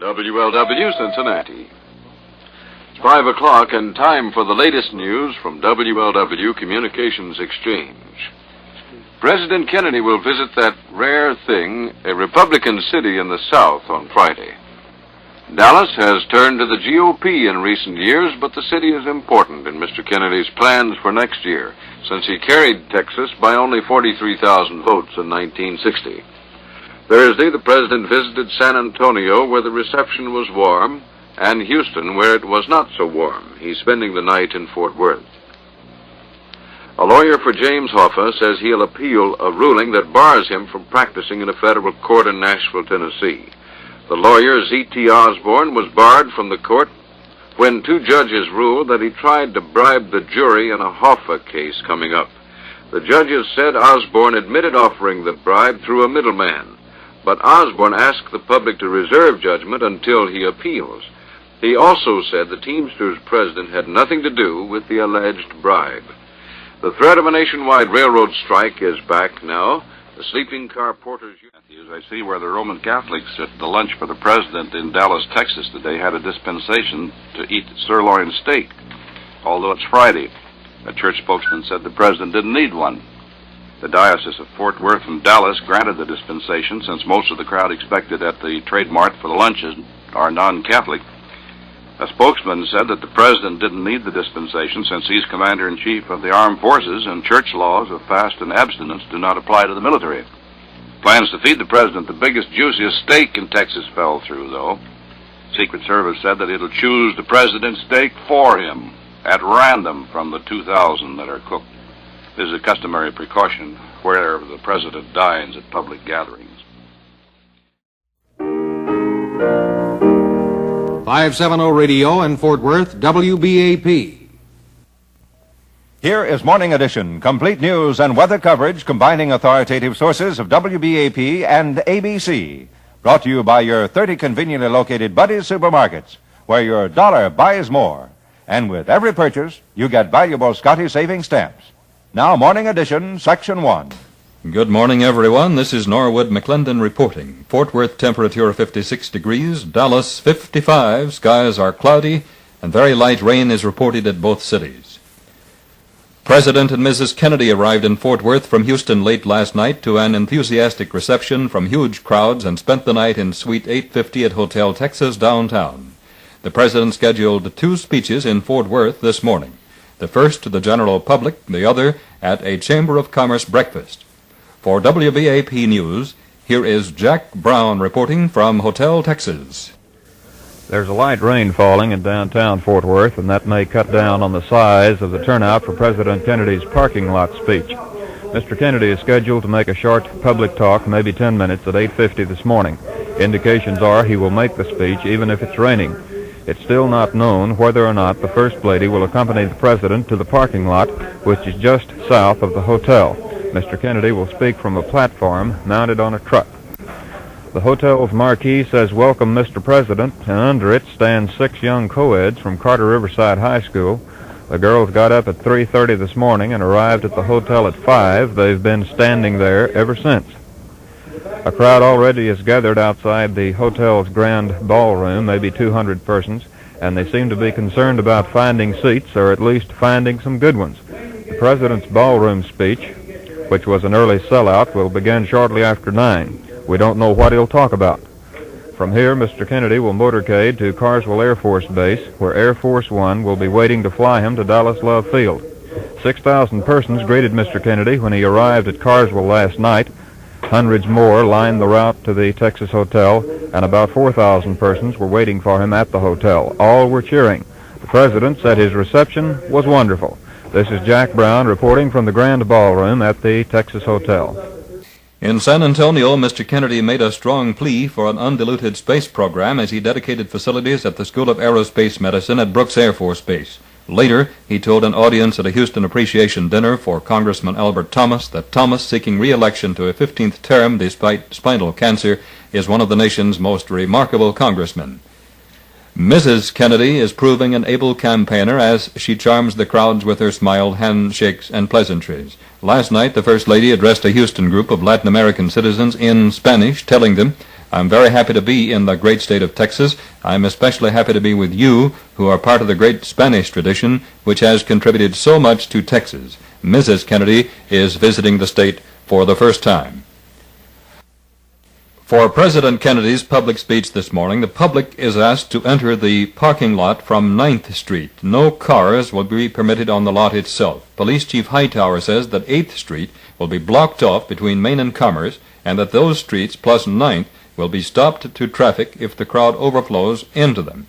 WLW Cincinnati. It's 5 o'clock and time for the latest news from WLW Communications Exchange. President Kennedy will visit that rare thing, a Republican city in the South, on Friday. Dallas has turned to the GOP in recent years, but the city is important in Mr. Kennedy's plans for next year, since he carried Texas by only 43,000 votes in 1960. Thursday, the president visited San Antonio, where the reception was warm, and Houston, where it was not so warm. He's spending the night in Fort Worth. A lawyer for James Hoffa says he'll appeal a ruling that bars him from practicing in a federal court in Nashville, Tennessee. The lawyer, Z.T. Osborne, was barred from the court when two judges ruled that he tried to bribe the jury in a Hoffa case coming up. The judges said Osborne admitted offering the bribe through a middleman, but Osborne asked the public to reserve judgment until he appeals. He also said the Teamsters president had nothing to do with the alleged bribe. The threat of a nationwide railroad strike is back now. The sleeping car porters... I see where the Roman Catholics at the lunch for the president in Dallas, Texas today had a dispensation to eat sirloin steak, although it's Friday. A church spokesman said the president didn't need one. The Diocese of Fort Worth and Dallas granted the dispensation since most of the crowd expected at the Trade Mart for the lunches are non-Catholic. A spokesman said that the president didn't need the dispensation since he's commander-in-chief of the armed forces and church laws of fast and abstinence do not apply to the military. Plans to feed the president the biggest, juiciest steak in Texas fell through, though. Secret Service said that it'll choose the president's steak for him at random from the 2,000 that are cooked. This is a customary precaution wherever the president dines at public gatherings. 570 Radio in Fort Worth, WBAP. Here is Morning Edition, complete news and weather coverage combining authoritative sources of WBAP and ABC. Brought to you by your 30 conveniently located Buddy's supermarkets, where your dollar buys more. And with every purchase, you get valuable Scotty savings stamps. Now, Morning Edition, Section 1. Good morning, everyone. This is Norwood McClendon reporting. Fort Worth temperature 56 degrees, Dallas 55, skies are cloudy, and very light rain is reported at both cities. President and Mrs. Kennedy arrived in Fort Worth from Houston late last night to an enthusiastic reception from huge crowds and spent the night in Suite 850 at Hotel Texas downtown. The president scheduled two speeches in Fort Worth this morning, the first to the general public, the other at a Chamber of Commerce breakfast. For WBAP News, here is Jack Brown reporting from Hotel Texas. There's a light rain falling in downtown Fort Worth, and that may cut down on the size of the turnout for President Kennedy's parking lot speech. Mr. Kennedy is scheduled to make a short public talk, maybe 10 minutes, at 8:50 this morning. Indications are he will make the speech even if it's raining. It's still not known whether or not the First Lady will accompany the President to the parking lot, which is just south of the hotel. Mr. Kennedy will speak from a platform mounted on a truck. The hotel's marquee says, "Welcome, Mr. President," and under it stand 6 young co-eds from Carter Riverside High School. The girls got up at 3:30 this morning and arrived at the hotel at 5. They've been standing there ever since. A crowd already is gathered outside the hotel's grand ballroom, maybe 200 persons, and they seem to be concerned about finding seats, or at least finding some good ones. The President's ballroom speech, which was an early sellout, will begin shortly after 9. We don't know what he'll talk about. From here, Mr. Kennedy will motorcade to Carswell Air Force Base, where Air Force One will be waiting to fly him to Dallas Love Field. 6,000 persons greeted Mr. Kennedy when he arrived at Carswell last night. Hundreds more lined the route to the Texas Hotel, and about 4,000 persons were waiting for him at the hotel. All were cheering. The President said his reception was wonderful. This is Jack Brown reporting from the Grand Ballroom at the Texas Hotel. In San Antonio, Mr. Kennedy made a strong plea for an undiluted space program as he dedicated facilities at the School of Aerospace Medicine at Brooks Air Force Base. Later, he told an audience at a Houston appreciation dinner for Congressman Albert Thomas that Thomas, seeking re-election to a 15th term despite spinal cancer, is one of the nation's most remarkable congressmen. Mrs. Kennedy is proving an able campaigner as she charms the crowds with her smile, handshakes, and pleasantries. Last night, the First Lady addressed a Houston group of Latin American citizens in Spanish, telling them, I'm very happy to be in the great state of Texas. I'm especially happy to be with you, who are part of the great Spanish tradition, which has contributed so much to Texas. Mrs. Kennedy is visiting the state for the first time. For President Kennedy's public speech this morning, the public is asked to enter the parking lot from 9th Street. No cars will be permitted on the lot itself. Police Chief Hightower says that 8th Street will be blocked off between Main and Commerce, and that those streets plus 9th will be stopped to traffic if the crowd overflows into them.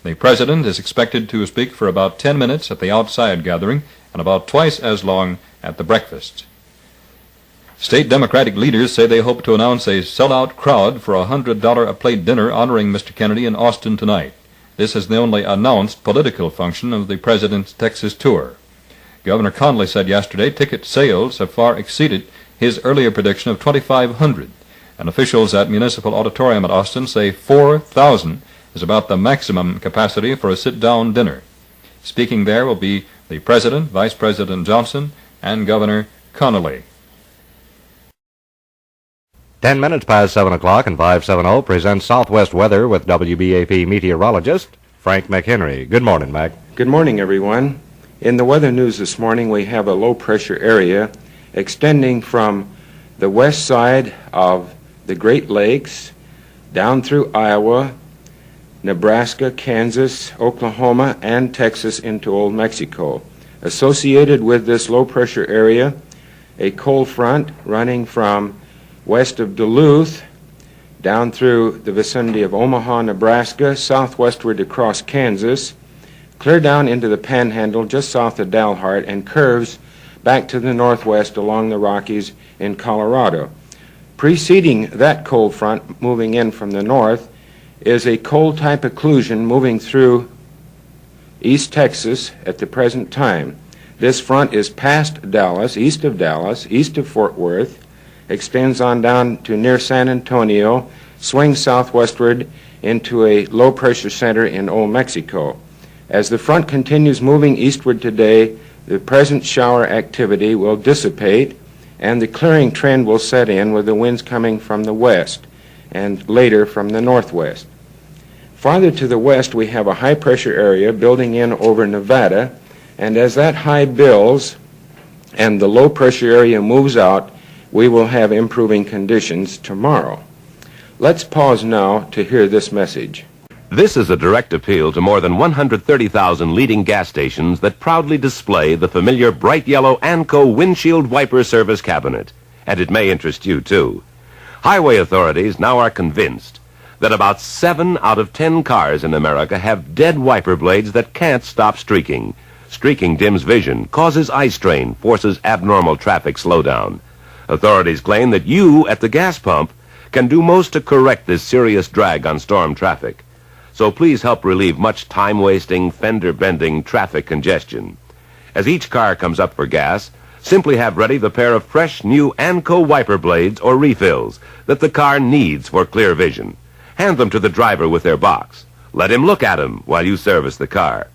The President is expected to speak for about 10 minutes at the outside gathering and about twice as long at the breakfast. State Democratic leaders say they hope to announce a sellout crowd for a $100 a plate dinner honoring Mr. Kennedy in Austin tonight. This is the only announced political function of the President's Texas tour. Governor Connolly said yesterday ticket sales have far exceeded his earlier prediction of 2,500, and officials at Municipal Auditorium at Austin say 4,000 is about the maximum capacity for a sit-down dinner. Speaking there will be the President, Vice President Johnson, and Governor Connolly. 10 minutes past 7 o'clock, and 570 presents Southwest Weather with WBAP meteorologist Frank McHenry. Good morning, Mac. Good morning, everyone. In the weather news this morning, we have a low-pressure area extending from the west side of the Great Lakes down through Iowa, Nebraska, Kansas, Oklahoma, and Texas into Old Mexico. Associated with this low-pressure area, a cold front running from west of Duluth down through the vicinity of Omaha, Nebraska, southwestward across Kansas, clear down into the Panhandle just south of Dalhart, and curves back to the northwest along the Rockies in Colorado. Preceding that cold front moving in from the north is a cold type occlusion moving through East Texas at the present time. This front is past Dallas, east of Fort Worth, extends on down to near San Antonio, swings southwestward into a low-pressure center in Old Mexico. As the front continues moving eastward today, the present shower activity will dissipate, and the clearing trend will set in with the winds coming from the west and later from the northwest. Farther to the west, we have a high-pressure area building in over Nevada, and as that high builds and the low-pressure area moves out, we will have improving conditions tomorrow. Let's pause now to hear this message. This is a direct appeal to more than 130,000 leading gas stations that proudly display the familiar bright yellow ANCO windshield wiper service cabinet. And it may interest you, too. Highway authorities now are convinced that about 7 out of 10 cars in America have dead wiper blades that can't stop streaking. Streaking dims vision, causes eye strain, forces abnormal traffic slowdown. Authorities claim that you at the gas pump can do most to correct this serious drag on storm traffic. So please help relieve much time-wasting, fender-bending traffic congestion. As each car comes up for gas, simply have ready the pair of fresh new ANCO wiper blades or refills that the car needs for clear vision. Hand them to the driver with their box. Let him look at them while you service the car.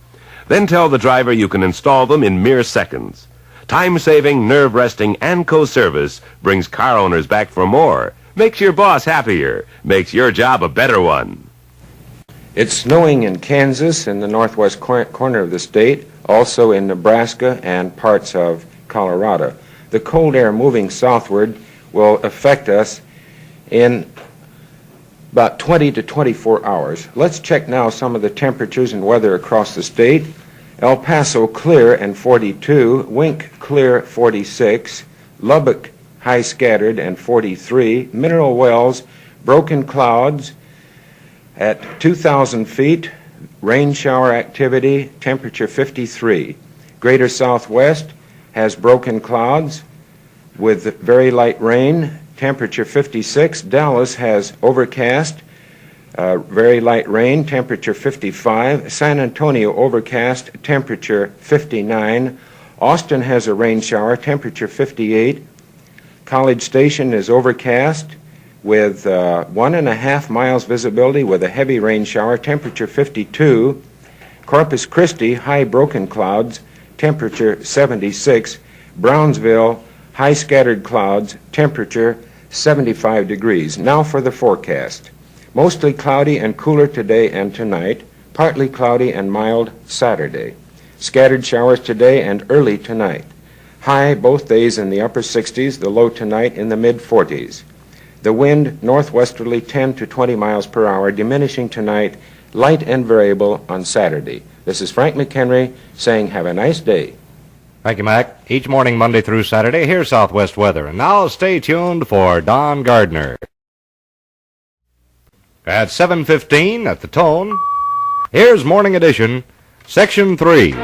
Then tell the driver you can install them in mere seconds. Time-saving, nerve-resting ANCO service brings car owners back for more, makes your boss happier, makes your job a better one. It's snowing in Kansas in the northwest corner of the state, also in Nebraska and parts of Colorado. The cold air moving southward will affect us in about 20 to 24 hours. Let's check now some of the temperatures and weather across the state. El Paso clear and 42, Wink clear 46, Lubbock high scattered and 43, Mineral Wells broken clouds at 2,000 feet, rain shower activity, temperature 53. Greater Southwest has broken clouds with very light rain, temperature 56. Dallas has overcast, very light rain, temperature 55. San Antonio overcast, temperature 59. Austin has a rain shower, temperature 58. College Station is overcast with 1.5 miles visibility with a heavy rain shower, temperature 52. Corpus Christi, high broken clouds, temperature 76. Brownsville, high scattered clouds, temperature 75 degrees. Now for the forecast. Mostly cloudy and cooler today and tonight, partly cloudy and mild Saturday. Scattered showers today and early tonight. High both days in the upper 60s, the low tonight in the mid-40s. The wind northwesterly 10 to 20 miles per hour, diminishing tonight, light and variable on Saturday. This is Frank McHenry saying have a nice day. Thank you, Mac. Each morning, Monday through Saturday, here's Southwest weather. And now stay tuned for Don Gardner. At 7:15 at the Tone, here's Morning Edition, Section 3.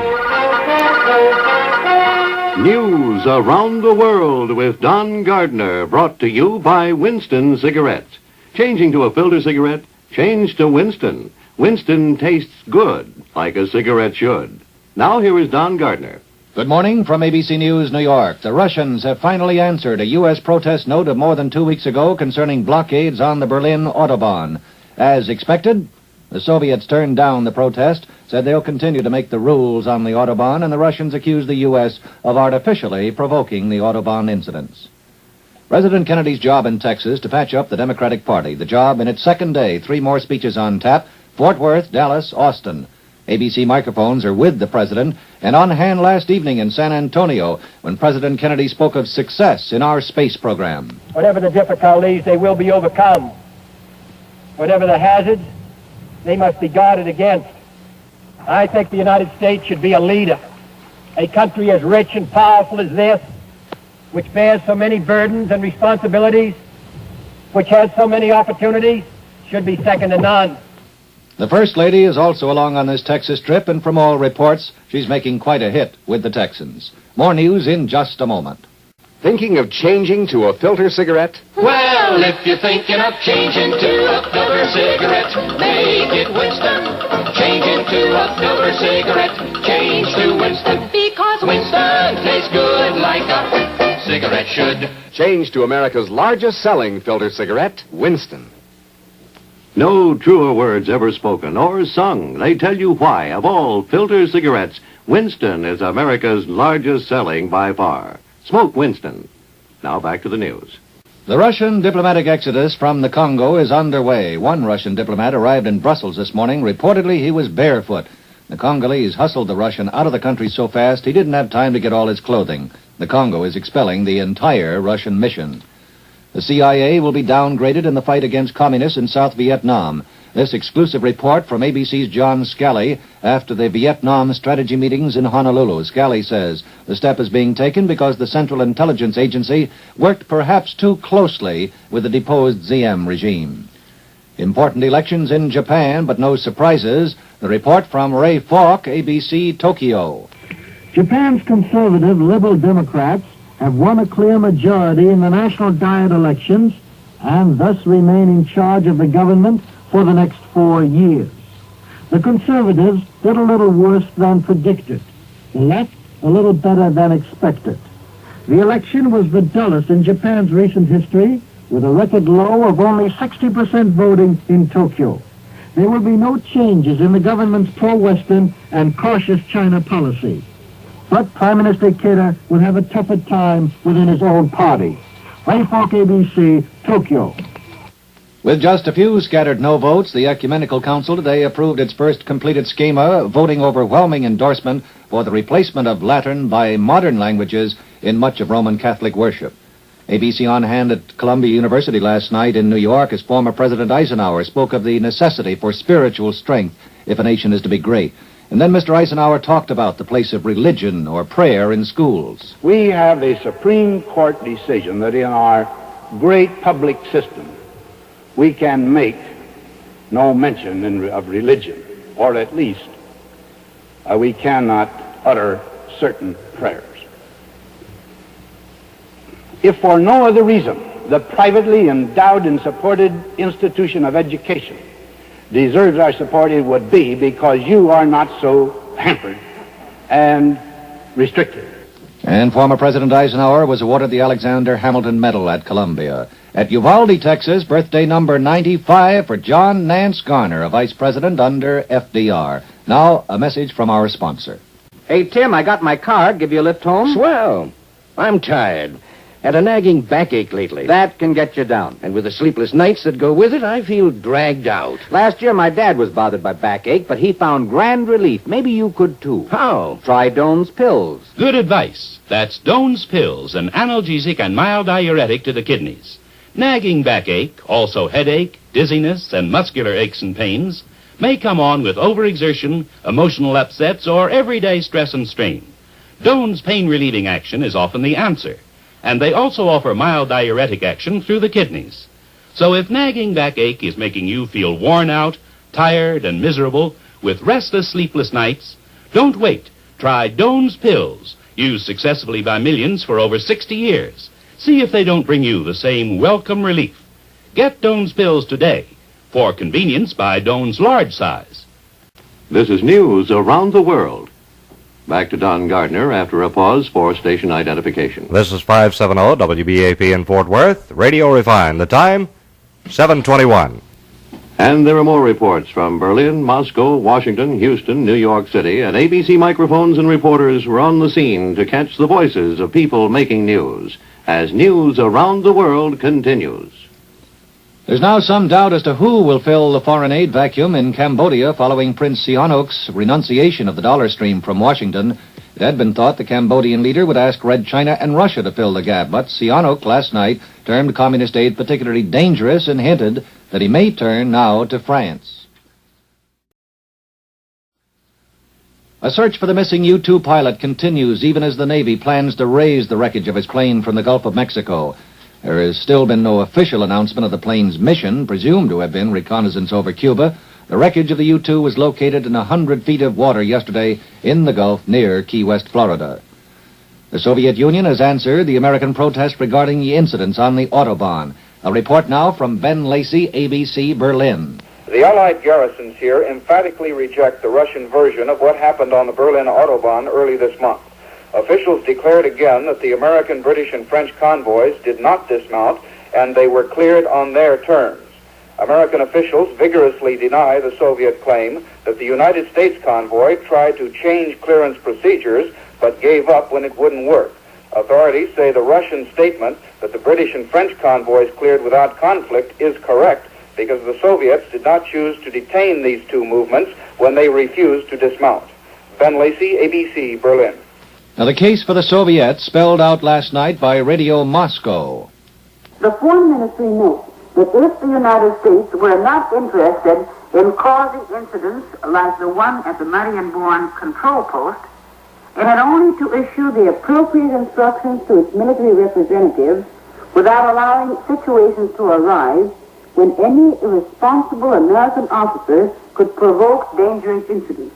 News around the world with Don Gardner, brought to you by Winston Cigarettes. Changing to a filter cigarette? Change to Winston. Winston tastes good, like a cigarette should. Now here is Don Gardner. Good morning from ABC News, New York. The Russians have finally answered a U.S. protest note of more than 2 weeks ago concerning blockades on the Berlin Autobahn. As expected, the Soviets turned down the protest, said they'll continue to make the rules on the Autobahn, and the Russians accused the U.S. of artificially provoking the Autobahn incidents. President Kennedy's job in Texas to patch up the Democratic Party. The job in its second day, 3 more speeches on tap: Fort Worth, Dallas, Austin. ABC microphones are with the president and on hand last evening in San Antonio when President Kennedy spoke of success in our space program. Whatever the difficulties, they will be overcome. Whatever the hazards, they must be guarded against. I think the United States should be a leader. A country as rich and powerful as this, which bears so many burdens and responsibilities, which has so many opportunities, should be second to none. The First Lady is also along on this Texas trip, and from all reports, she's making quite a hit with the Texans. More news in just a moment. Thinking of changing to a filter cigarette? Well, if you're thinking of changing to a filter cigarette, make it Winston. Change into a filter cigarette. Change to Winston. Because Winston tastes good like a cigarette should. Change to America's largest selling filter cigarette, Winston. No truer words ever spoken or sung. They tell you why, of all filter cigarettes, Winston is America's largest selling by far. Smoke Winston. Now back to the news. The Russian diplomatic exodus from the Congo is underway. One Russian diplomat arrived in Brussels this morning. Reportedly, he was barefoot. The Congolese hustled the Russian out of the country so fast he didn't have time to get all his clothing. The Congo is expelling the entire Russian mission. The CIA will be downgraded in the fight against communists in South Vietnam. This exclusive report from ABC's John Scally after the Vietnam strategy meetings in Honolulu. Scally says the step is being taken because the Central Intelligence Agency worked perhaps too closely with the deposed ZM regime. Important elections in Japan, but no surprises. The report from Ray Falk, ABC Tokyo. Japan's conservative Liberal Democrats have won a clear majority in the National Diet elections and thus remain in charge of the government for the next 4 years. The conservatives did a little worse than predicted. The left a little better than expected. The election was the dullest in Japan's recent history, with a record low of only 60% voting in Tokyo. There will be no changes in the government's pro-Western and cautious China policy. But Prime Minister Kida will have a tougher time within his own party. Ray Falk, ABC, Tokyo. With just a few scattered no votes, the Ecumenical Council today approved its first completed schema, voting overwhelming endorsement for the replacement of Latin by modern languages in much of Roman Catholic worship. ABC on hand at Columbia University last night in New York as former President Eisenhower spoke of the necessity for spiritual strength if a nation is to be great. And then Mr. Eisenhower talked about the place of religion or prayer in schools. We have a Supreme Court decision that in our great public system, we can make no mention of religion, or at least we cannot utter certain prayers. If for no other reason, the privately endowed and supported institution of education deserves our support, it would be because you are not so hampered and restricted. And former President Eisenhower was awarded the Alexander Hamilton Medal at Columbia. At Uvalde, Texas, birthday number 95 for John Nance Garner, a vice president under FDR. Now, a message from our sponsor. Hey, Tim, I got my car. Give you a lift home? Swell. I'm tired. Had a nagging backache lately. That can get you down. And with the sleepless nights that go with it, I feel dragged out. Last year, my dad was bothered by backache, but he found grand relief. Maybe you could, too. How? Try Doan's Pills. Good advice. That's Doan's Pills, an analgesic and mild diuretic to the kidneys. Nagging backache, also headache, dizziness, and muscular aches and pains may come on with overexertion, emotional upsets, or everyday stress and strain. Doan's pain-relieving action is often the answer, and they also offer mild diuretic action through the kidneys. So if nagging backache is making you feel worn out, tired, and miserable with restless, sleepless nights, don't wait. Try Doan's Pills, used successfully by millions for over 60 years. See if they don't bring you the same welcome relief. Get Doan's Pills today. For convenience, buy Doan's large size. This is news around the world. Back to Don Gardner after a pause for station identification. This is 570 WBAP in Fort Worth, Radio Refined. The time, 7:21. And there are more reports from Berlin, Moscow, Washington, Houston, New York City, and ABC microphones and reporters were on the scene to catch the voices of people making news as news around the world continues. There's now some doubt as to who will fill the foreign aid vacuum in Cambodia following Prince Sihanouk's renunciation of the dollar stream from Washington. It had been thought the Cambodian leader would ask Red China and Russia to fill the gap, but Sihanouk last night termed communist aid particularly dangerous and hinted that he may turn now to France. A search for the missing U-2 pilot continues even as the Navy plans to raise the wreckage of his plane from the Gulf of Mexico. There has still been no official announcement of the plane's mission, presumed to have been reconnaissance over Cuba. The wreckage of the U-2 was located in 100 feet of water yesterday in the Gulf near Key West, Florida. The Soviet Union has answered the American protest regarding the incidents on the Autobahn. A report now from Ben Lacey, ABC, Berlin. The Allied garrisons here emphatically reject the Russian version of what happened on the Berlin Autobahn early this month. Officials declared again that the American, British, and French convoys did not dismount, and they were cleared on their terms. American officials vigorously deny the Soviet claim that the United States convoy tried to change clearance procedures, but gave up when it wouldn't work. Authorities say the Russian statement that the British and French convoys cleared without conflict is correct, because the Soviets did not choose to detain these two movements when they refused to dismount. Ben Lacey, ABC, Berlin. Now, the case for the Soviets spelled out last night by Radio Moscow. The Foreign Ministry notes that if the United States were not interested in causing incidents like the one at the Marienborn control post, it had only to issue the appropriate instructions to its military representatives without allowing situations to arise when any irresponsible American officer could provoke dangerous incidents.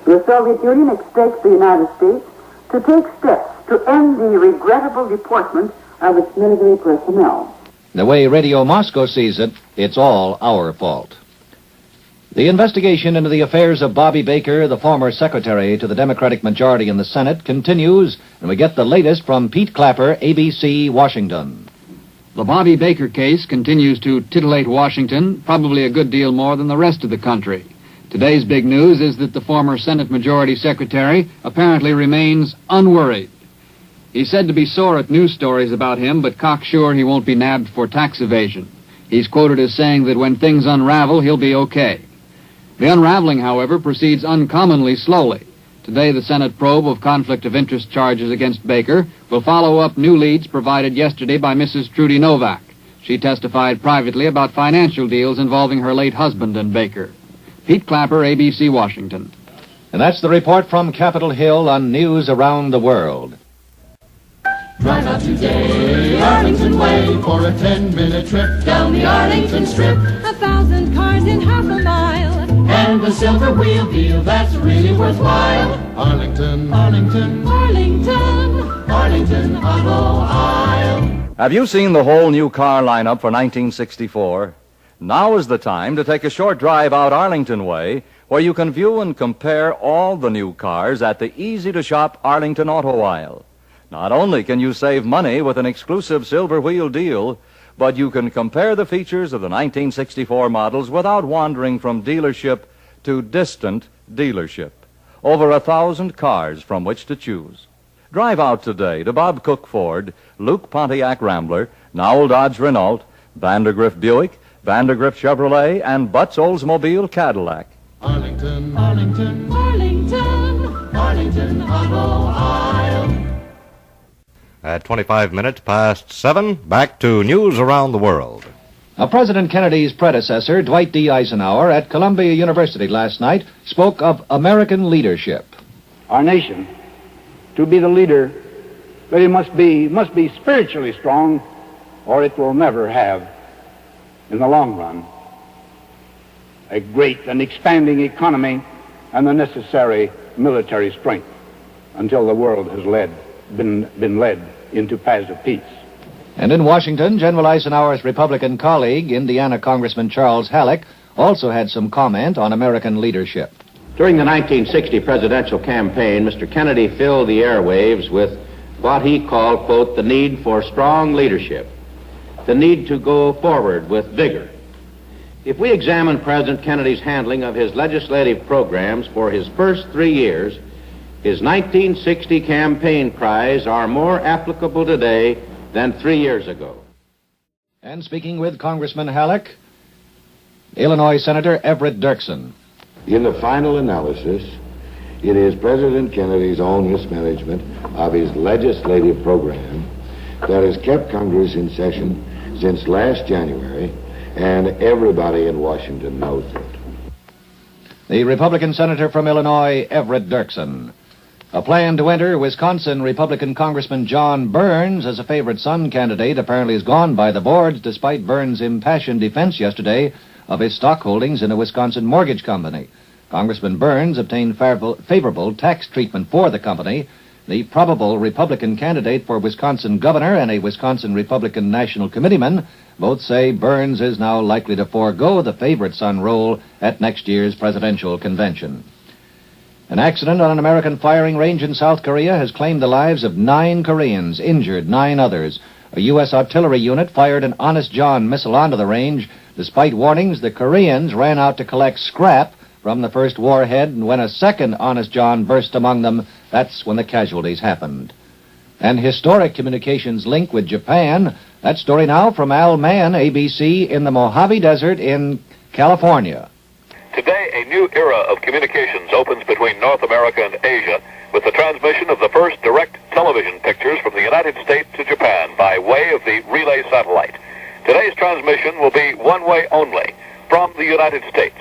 The Soviet Union expects the United States to take steps to end the regrettable deportment of its military personnel. The way Radio Moscow sees it, it's all our fault. The investigation into the affairs of Bobby Baker, the former secretary to the Democratic majority in the Senate, continues, and we get the latest from Pete Clapper, ABC, Washington. The Bobby Baker case continues to titillate Washington, probably a good deal more than the rest of the country. Today's big news is that the former Senate Majority Secretary apparently remains unworried. He's said to be sore at news stories about him, but cocksure he won't be nabbed for tax evasion. He's quoted as saying that when things unravel, he'll be okay. The unraveling, however, proceeds uncommonly slowly. Today, the Senate probe of conflict of interest charges against Baker will follow up new leads provided yesterday by Mrs. Trudy Novak. She testified privately about financial deals involving her late husband and Baker. Pete Clapper, ABC, Washington. And that's the report from Capitol Hill on news around the world. Drive out today, Arlington Way, for a 10-minute trip down the Arlington Strip. 1,000 cars in half a mile, and a silver wheel deal that's really worthwhile. Arlington, Arlington, Arlington, Arlington Auto Aisle. Have you seen the whole new car lineup for 1964? Now is the time to take a short drive out Arlington Way, where you can view and compare all the new cars at the easy-to-shop Arlington Auto Aisle. Not only can you save money with an exclusive silver wheel deal, but you can compare the features of the 1964 models without wandering from dealership to distant dealership. Over 1,000 cars from which to choose. Drive out today to Bob Cook Ford, Luke Pontiac Rambler, Nowell Dodge Renault, Vandergrift Buick, Vandergrift Chevrolet, and Butts Oldsmobile Cadillac. Arlington, Arlington, Arlington, Arlington Auto Aisle. At 25 minutes past 7, back to News Around the World. Now, President Kennedy's predecessor, Dwight D. Eisenhower, at Columbia University last night, spoke of American leadership. Our nation, to be the leader, it must be spiritually strong, or it will never have, in the long run, a great and expanding economy and the necessary military strength until the world has been led into paths of peace. And in Washington, General Eisenhower's Republican colleague, Indiana Congressman Charles Halleck, also had some comment on American leadership. During the 1960 presidential campaign, Mr. Kennedy filled the airwaves with what he called, quote, the need for strong leadership, the need to go forward with vigor. If we examine President Kennedy's handling of his legislative programs for his first 3 years, his 1960 campaign cries are more applicable today than 3 years ago. And speaking with Congressman Halleck, Illinois Senator Everett Dirksen. In the final analysis, it is President Kennedy's own mismanagement of his legislative program that has kept Congress in session since last January, and everybody in Washington knows it. The Republican Senator from Illinois, Everett Dirksen. A plan to enter Wisconsin Republican Congressman John Burns as a favorite son candidate apparently has gone by the boards despite Burns' impassioned defense yesterday of his stock holdings in a Wisconsin mortgage company. Congressman Burns obtained favorable tax treatment for the company. The probable Republican candidate for Wisconsin governor and a Wisconsin Republican National Committeeman both say Burns is now likely to forego the favorite son role at next year's presidential convention. An accident on an American firing range in South Korea has claimed the lives of 9 Koreans, injured 9 others. A U.S. artillery unit fired an Honest John missile onto the range. Despite warnings, the Koreans ran out to collect scrap from the first warhead, and when a second Honest John burst among them, that's when the casualties happened. An historic communications link with Japan. That story now from Al Mann, ABC, in the Mojave Desert in California. Today, a new era of communications opens between North America and Asia with the transmission of the first direct television pictures from the United States to Japan by way of the relay satellite. Today's transmission will be one way only, from the United States.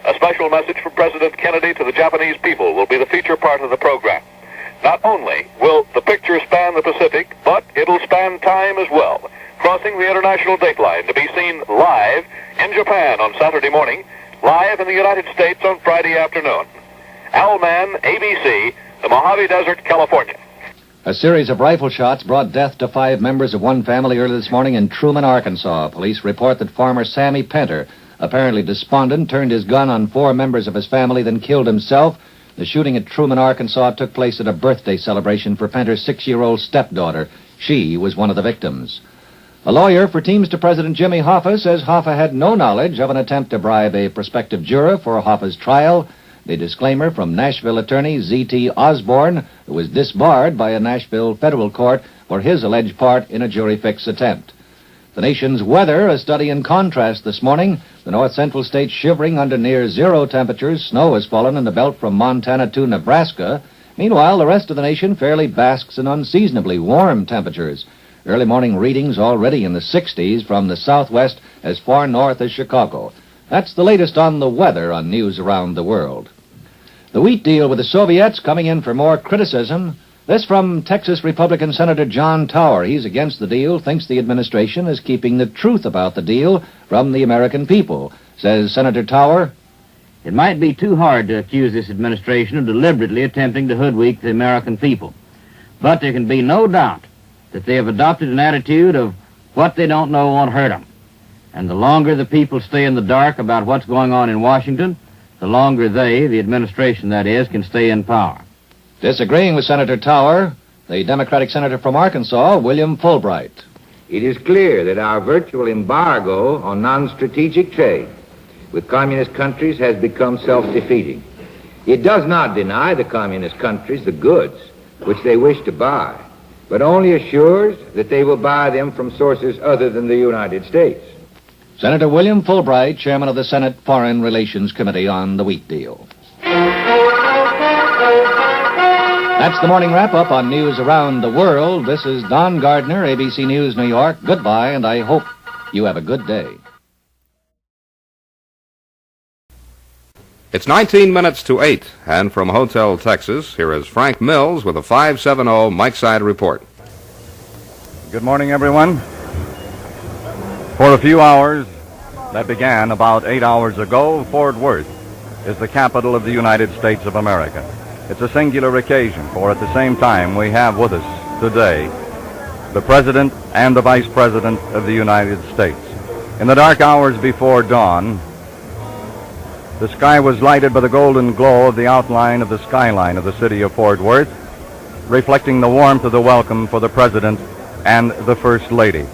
A special message from President Kennedy to the Japanese people will be the feature part of the program. Not only will the picture span the Pacific, but it'll span time as well, crossing the international dateline to be seen live in Japan on Saturday morning, live in the United States on Friday afternoon. Al Mann, ABC, the Mojave Desert, California. A series of rifle shots brought death to 5 members of one family early this morning in Truman, Arkansas. Police report that farmer Sammy Penter, apparently despondent, turned his gun on 4 members of his family, then killed himself. The shooting at Truman, Arkansas took place at a birthday celebration for Penter's 6-year-old stepdaughter. She was one of the victims. A lawyer for Teamster President Jimmy Hoffa says Hoffa had no knowledge of an attempt to bribe a prospective juror for Hoffa's trial. The disclaimer from Nashville attorney Z.T. Osborne, who was disbarred by a Nashville federal court for his alleged part in a jury fix attempt. The nation's weather, a study in contrast this morning. The north central states shivering under near zero temperatures. Snow has fallen in the belt from Montana to Nebraska. Meanwhile, the rest of the nation fairly basks in unseasonably warm temperatures. Early morning readings already in the 60s from the southwest as far north as Chicago. That's the latest on the weather on News Around the World. The wheat deal with the Soviets coming in for more criticism. This from Texas Republican Senator John Tower. He's against the deal, thinks the administration is keeping the truth about the deal from the American people. Says Senator Tower, it might be too hard to accuse this administration of deliberately attempting to hoodwink the American people. But there can be no doubt that they have adopted an attitude of what they don't know won't hurt them. And the longer the people stay in the dark about what's going on in Washington, the longer they, the administration that is, can stay in power. Disagreeing with Senator Tower, the Democratic Senator from Arkansas, William Fulbright. It is clear that our virtual embargo on non-strategic trade with communist countries has become self-defeating. It does not deny the communist countries the goods which they wish to buy, but only assures that they will buy them from sources other than the United States. Senator William Fulbright, chairman of the Senate Foreign Relations Committee on the wheat deal. That's the morning wrap-up on news around the world. This is Don Gardner, ABC News, New York. Goodbye, and I hope you have a good day. It's 19 minutes to 8, and from Hotel Texas, here is Frank Mills with a 570 Mike Side report. Good morning, everyone. For a few hours that began about 8 hours ago, Fort Worth is the capital of the United States of America. It's a singular occasion, for at the same time we have with us today the President and the Vice President of the United States. In the dark hours before dawn, the sky was lighted by the golden glow of the outline of the skyline of the city of Fort Worth, reflecting the warmth of the welcome for the President and the First Lady.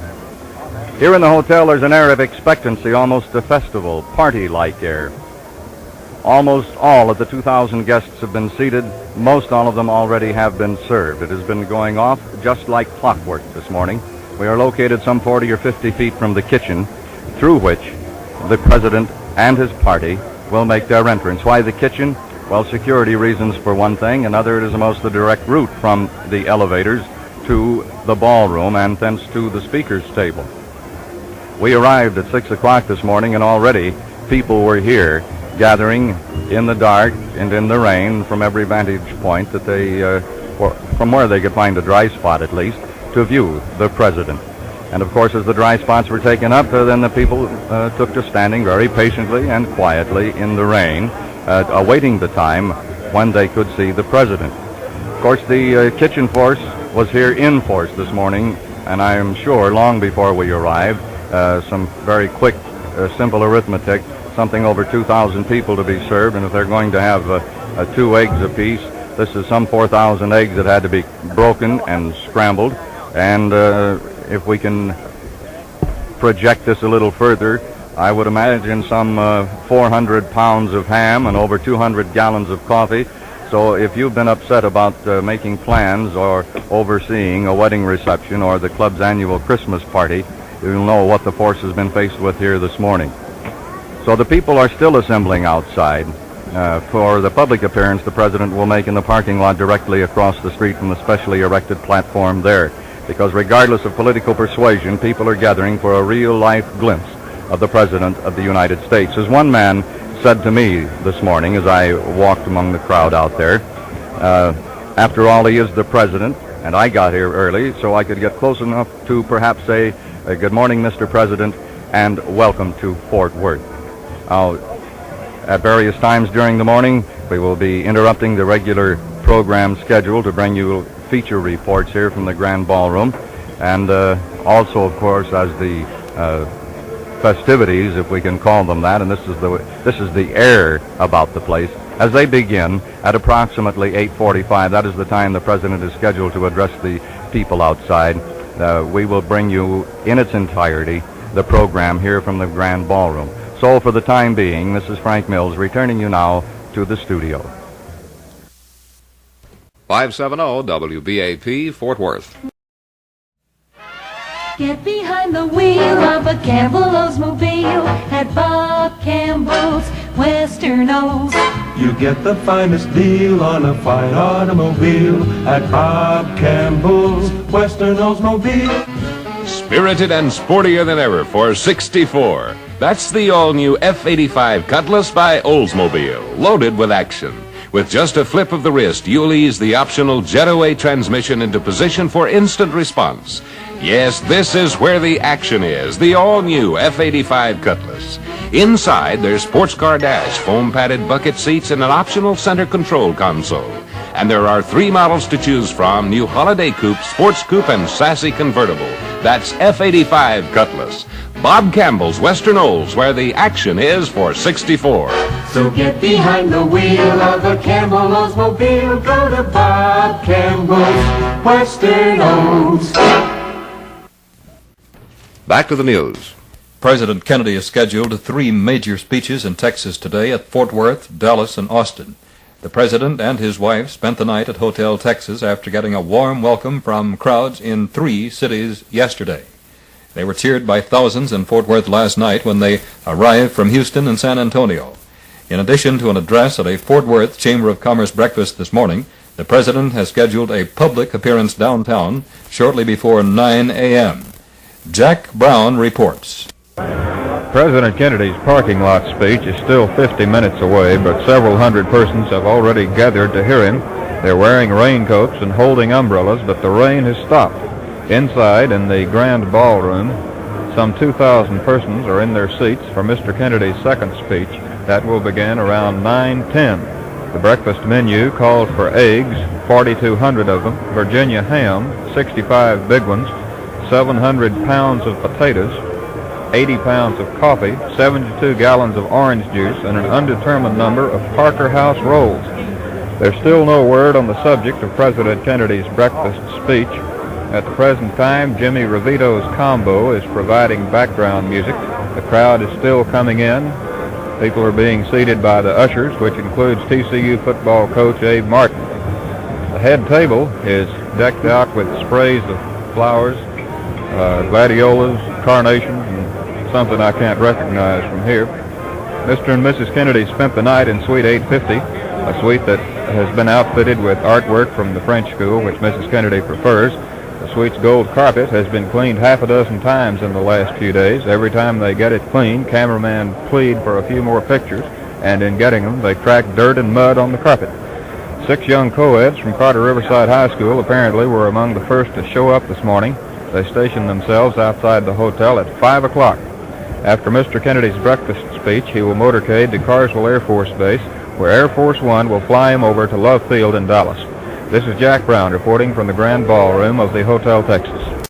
Here in the hotel, there's an air of expectancy, almost a festival, party-like air. Almost all of the 2,000 guests have been seated. Most all of them already have been served. It has been going off just like clockwork this morning. We are located some 40 or 50 feet from the kitchen, through which the President and his party will make their entrance. Why the kitchen? Well, security reasons for one thing. Another, it is almost the direct route from the elevators to the ballroom and thence to the speaker's table. We arrived at 6 o'clock this morning, and already people were here gathering in the dark and in the rain from every vantage point that they, from where they could find a dry spot at least, to view the President. And of course, as the dry spots were taken up, then the people took to standing very patiently and quietly in the rain, awaiting the time when they could see the President. Of course, the kitchen force was here in force this morning, and I am sure long before we arrived, some very quick, simple arithmetic, something over 2,000 people to be served, and if they're going to have 2 eggs apiece, this is some 4,000 eggs that had to be broken and scrambled, and if we can project this a little further, I would imagine some 400 pounds of ham and over 200 gallons of coffee. So if you've been upset about making plans or overseeing a wedding reception or the club's annual Christmas party, you'll know what the force has been faced with here this morning. So the people are still assembling outside. For the public appearance the President will make in the parking lot directly across the street from the specially erected platform there. Because regardless of political persuasion, people are gathering for a real-life glimpse of the President of the United States. As one man said to me this morning as I walked among the crowd out there, after all, he is the President, and I got here early so I could get close enough to perhaps say, good morning, Mr. President, and welcome to Fort Worth. At various times during the morning, we will be interrupting the regular program schedule to bring you feature reports here from the Grand Ballroom, and also, of course, as the festivities, if we can call them that, and this is the air about the place, as they begin at approximately 8:45. That is the time the President is scheduled to address the people outside. We will bring you in its entirety the program here from the Grand Ballroom. So for the time being, this is Frank Mills returning you now to the studio. 570 WBAP, Fort Worth. Get behind the wheel of a Campbell Oldsmobile at Bob Campbell's Western Olds. You get the finest deal on a fine automobile at Bob Campbell's Western Oldsmobile. Spirited and sportier than ever for 64. That's the all-new F-85 Cutlass by Oldsmobile, loaded with action. With just a flip of the wrist, you'll ease the optional Jetaway transmission into position for instant response. Yes, this is where the action is, the all-new F-85 Cutlass. Inside, there's sports car dash, foam-padded bucket seats, and an optional center control console. And there are 3 models to choose from: new Holiday Coupe, Sports Coupe, and Sassy Convertible. That's F-85 Cutlass. Bob Campbell's Western Olds, where the action is for 64. So get behind the wheel of a Campbell Oldsmobile. Go to Bob Campbell's Western Olds. Back to the news. President Kennedy is scheduled 3 major speeches in Texas today at Fort Worth, Dallas, and Austin. The president and his wife spent the night at Hotel Texas after getting a warm welcome from crowds in 3 cities yesterday. They were cheered by thousands in Fort Worth last night when they arrived from Houston and San Antonio. In addition to an address at a Fort Worth Chamber of Commerce breakfast this morning, the president has scheduled a public appearance downtown shortly before 9 a.m. Jack Brown reports. President Kennedy's parking lot speech is still 50 minutes away, but several hundred persons have already gathered to hear him. They're wearing raincoats and holding umbrellas, but the rain has stopped. Inside, in the grand ballroom, some 2,000 persons are in their seats for Mr. Kennedy's second speech. That will begin around 9:10. The breakfast menu calls for eggs, 4,200 of them, Virginia ham, 65 big ones, 700 pounds of potatoes, 80 pounds of coffee, 72 gallons of orange juice, and an undetermined number of Parker House rolls. There's still no word on the subject of President Kennedy's breakfast speech. At the present time, Jimmy Ravito's combo is providing background music. The crowd is still coming in. People are being seated by the ushers, which includes TCU football coach Abe Martin. The head table is decked out with sprays of flowers, gladiolas, carnations, and something I can't recognize from here. Mr. and Mrs. Kennedy spent the night in Suite 850, a suite that has been outfitted with artwork from the French school, which Mrs. Kennedy prefers. The suite's gold carpet has been cleaned half a dozen times in the last few days. Every time they get it cleaned, cameramen plead for a few more pictures, and in getting them, they track dirt and mud on the carpet. 6 young co-eds from Carter Riverside High School apparently were among the first to show up this morning. They stationed themselves outside the hotel at 5 o'clock. After Mr. Kennedy's breakfast speech, he will motorcade to Carswell Air Force Base, where Air Force One will fly him over to Love Field in Dallas. This is Jack Brown reporting from the Grand Ballroom of the Hotel Texas.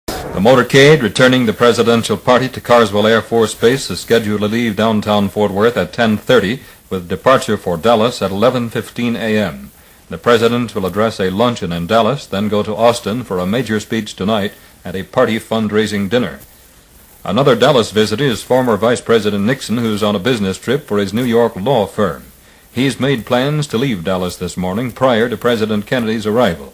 The motorcade returning the presidential party to Carswell Air Force Base is scheduled to leave downtown Fort Worth at 10:30 with departure for Dallas at 11:15 a.m. The president will address a luncheon in Dallas, then go to Austin for a major speech tonight at a party fundraising dinner. Another Dallas visitor is former Vice President Nixon, who's on a business trip for his New York law firm. He's made plans to leave Dallas this morning prior to President Kennedy's arrival.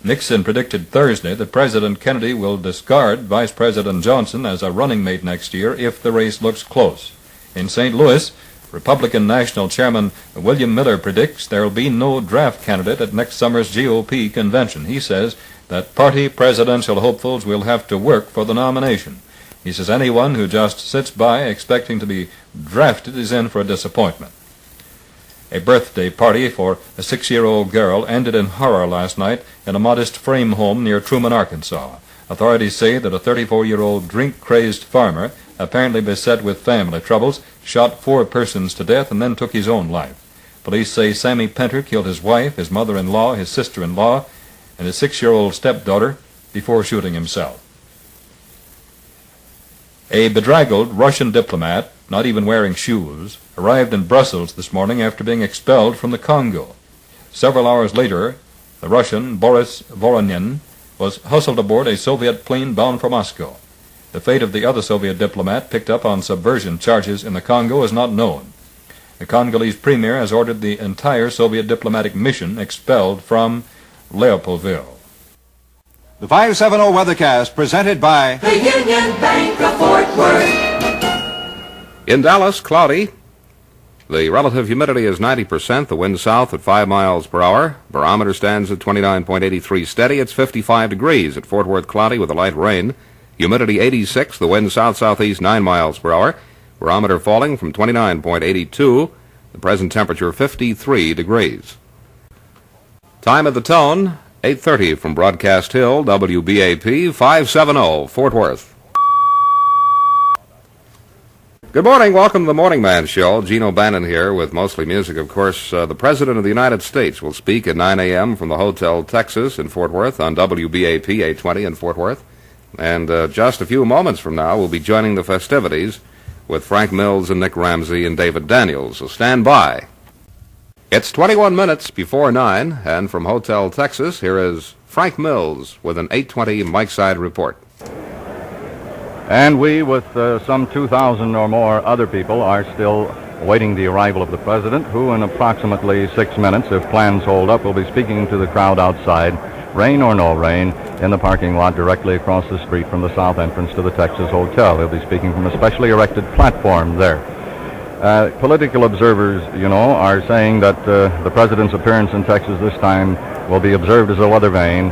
Nixon predicted Thursday that President Kennedy will discard Vice President Johnson as a running mate next year if the race looks close. In St. Louis, Republican National Chairman William Miller predicts there will be no draft candidate at next summer's GOP convention. He says that party presidential hopefuls will have to work for the nomination. He says anyone who just sits by expecting to be drafted is in for a disappointment. A birthday party for a 6-year-old girl ended in horror last night in a modest frame home near Truman, Arkansas. Authorities say that a 34-year-old drink-crazed farmer, apparently beset with family troubles, shot 4 persons to death and then took his own life. Police say Sammy Penter killed his wife, his mother-in-law, his sister-in-law, and his 6-year-old stepdaughter before shooting himself. A bedraggled Russian diplomat, not even wearing shoes, arrived in Brussels this morning after being expelled from the Congo. Several hours later, the Russian Boris Voronin was hustled aboard a Soviet plane bound for Moscow. The fate of the other Soviet diplomat picked up on subversion charges in the Congo is not known. The Congolese premier has ordered the entire Soviet diplomatic mission expelled from Leopoldville. The 570 Weathercast presented by the Union Bank of Fort Worth. In Dallas, cloudy. The relative humidity is 90%. The wind south at 5 miles per hour. Barometer stands at 29.83 steady. It's 55 degrees. At Fort Worth, cloudy with a light rain. Humidity 86. The wind south-southeast 9 miles per hour. Barometer falling from 29.82. The present temperature 53 degrees. Time at the tone, 8:30 from Broadcast Hill, WBAP 570, Fort Worth. Good morning. Welcome to the Morning Man Show. Gene O'Bannon here with mostly music, of course. The President of the United States will speak at 9 a.m. from the Hotel Texas in Fort Worth on WBAP 820 in Fort Worth. And just a few moments from now, we'll be joining the festivities with Frank Mills and Nick Ramsey and David Daniels. So stand by. It's 21 minutes before 9, and from Hotel Texas, here is Frank Mills with an 820 Mike Side report. And we, with some 2,000 or more other people, are still awaiting the arrival of the president, who in approximately 6 minutes, if plans hold up, will be speaking to the crowd outside, rain or no rain, in the parking lot directly across the street from the south entrance to the Texas Hotel. He'll be speaking from a specially erected platform there. Political observers, are saying that the president's appearance in Texas this time will be observed as a weather vane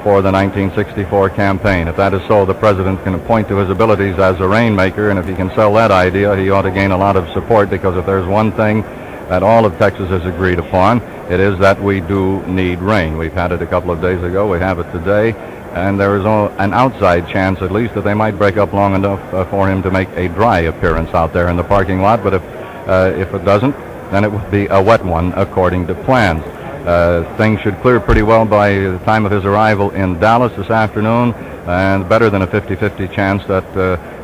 for the 1964 campaign. If that is so, the president can point to his abilities as a rainmaker, and if he can sell that idea, he ought to gain a lot of support, because if there's one thing that all of Texas has agreed upon, it is that we do need rain. We've had it a couple of days ago, we have it today, and there is an outside chance at least that they might break up long enough for him to make a dry appearance out there in the parking lot, but if it doesn't, then it would be a wet one according to plans. Things should clear pretty well by the time of his arrival in Dallas this afternoon, and better than a 50-50 chance that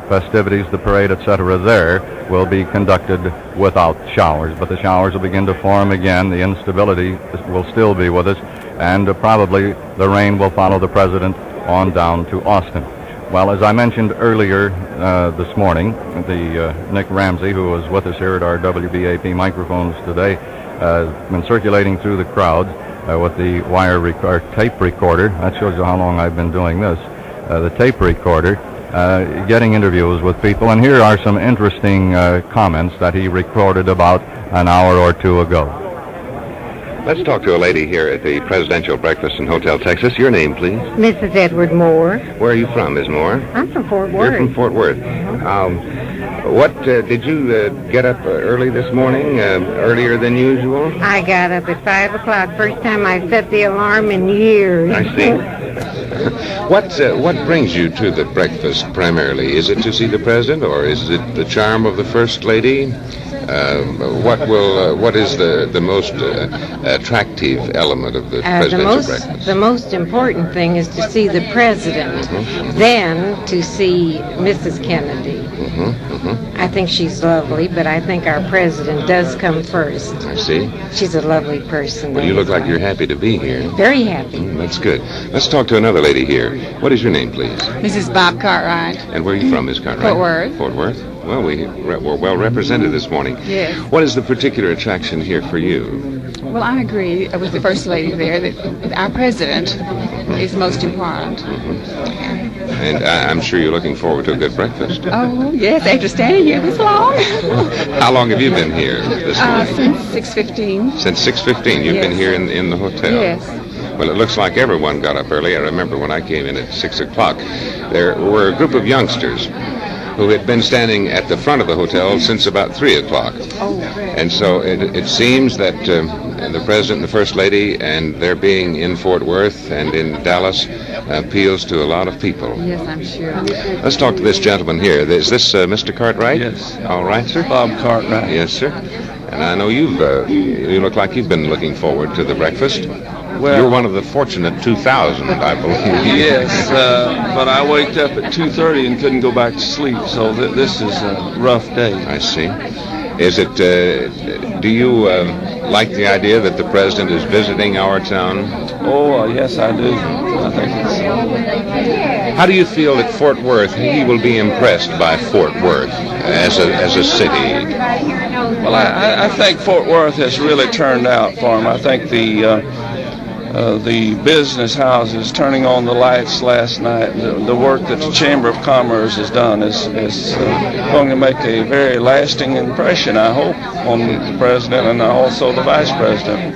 festivities, the parade, etc. there will be conducted without showers. But the showers will begin to form again. The instability will still be with us, and probably the rain will follow the president on down to Austin. Well, as I mentioned earlier this morning, Nick Ramsey, who was with us here at our WBAP microphones today, has been circulating through the crowd with the tape recorder. That shows you how long I've been doing this. The tape recorder, getting interviews with people. And here are some interesting comments that he recorded about an hour or two ago. Let's talk to a lady here at the Presidential Breakfast in Hotel Texas. Your name, please? Mrs. Edward Moore. Where are you from, Ms. Moore? I'm from Fort Worth. You're from Fort Worth. What, did you get up early this morning, earlier than usual? I got up at 5 o'clock. First time I set the alarm in years. I see. What brings you to the breakfast primarily? Is it to see the president, or is it the charm of the First Lady? What is the most attractive element of the presidential breakfast? The most important thing is to see the president, then to see Mrs. Kennedy. I think she's lovely, but I think our president does come first. I see. She's a lovely person. Well, you look like you're happy to be here. Very happy. That's good. Let's talk to another lady here. What is your name, please? Mrs. Bob Cartwright. And where are you from, Miss Cartwright? Fort Worth. Fort Worth. Well, we're well represented this morning. Yes. What is the particular attraction here for you? Well, I agree with the First Lady there that our president is most important. And I'm sure you're looking forward to a good breakfast. Oh, yes, after standing here this long. How long have you been here this morning? Since 6:15. Since 6:15. You've been here in the hotel? Yes. Well, it looks like everyone got up early. I remember when I came in at 6 o'clock, there were a group of youngsters who had been standing at the front of the hotel since about 3 o'clock. Oh. And so it seems that the President and the First Lady and their being in Fort Worth and in Dallas appeals to a lot of people. Yes, I'm sure. Let's talk to this gentleman here. Is this Mr. Cartwright? Yes. All right, sir. Bob Cartwright. Yes, sir. And I know you look like you've been looking forward to the breakfast. Well, you're one of the fortunate 2,000, I believe. Yes, but I waked up at 2:30 and couldn't go back to sleep, so this is a rough day. I see. Is it, do you like the idea that the president is visiting our town? Oh, yes, I do. I think it's... How do you feel that Fort Worth, he will be impressed by Fort Worth as a city? Well, I think Fort Worth has really turned out for him. I think the business houses turning on the lights last night, the work that the Chamber of Commerce has done is going to make a very lasting impression, I hope, on the president and also the vice president.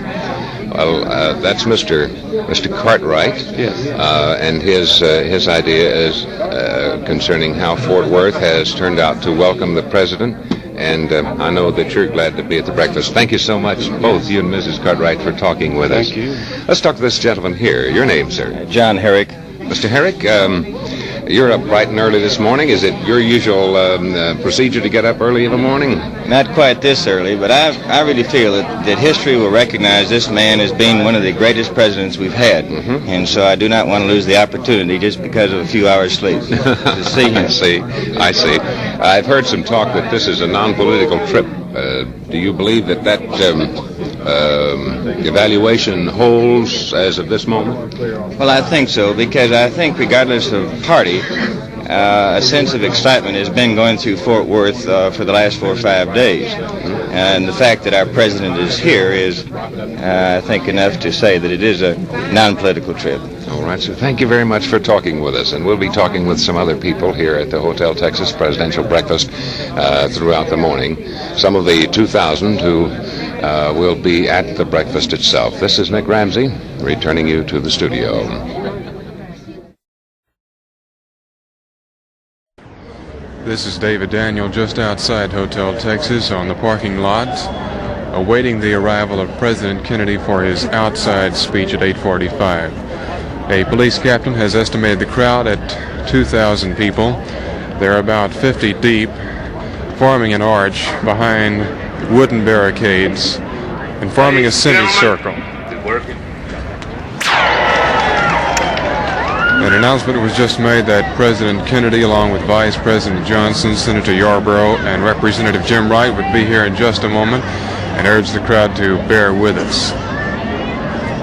Well, that's Mr. Cartwright. Yes. And his idea is concerning how Fort Worth has turned out to welcome the president. And I know that you're glad to be at the breakfast. Thank you so much, both you and Mrs. Cartwright, for talking with us. Thank you. Let's talk to this gentleman here. Your name, sir? John Herrick. Mr. Herrick, you're up bright and early this morning. Is it your usual procedure to get up early in the morning? Not quite this early, but I really feel that history will recognize this man as being one of the greatest presidents we've had. Mm-hmm. And so I do not want to lose the opportunity just because of a few hours sleep to see him. I see. I've heard some talk that this is a non-political trip. Do you believe that evaluation holds as of this moment? Well, I think so, because I think regardless of party, a sense of excitement has been going through Fort Worth for the last 4 or 5 days. And the fact that our president is here is, I think, enough to say that it is a non-political trip. All right, so thank you very much for talking with us. And we'll be talking with some other people here at the Hotel Texas Presidential Breakfast throughout the morning. Some of the 2,000 who will be at the breakfast itself. This is Nick Ramsey, returning you to the studio. This is David Daniel just outside Hotel Texas on the parking lot, awaiting the arrival of President Kennedy for his outside speech at 8:45. A police captain has estimated the crowd at 2,000 people. They're about 50 deep, forming an arch behind wooden barricades and forming a semicircle. An announcement was just made that President Kennedy, along with Vice President Johnson, Senator Yarborough, and Representative Jim Wright would be here in just a moment, and urged the crowd to bear with us.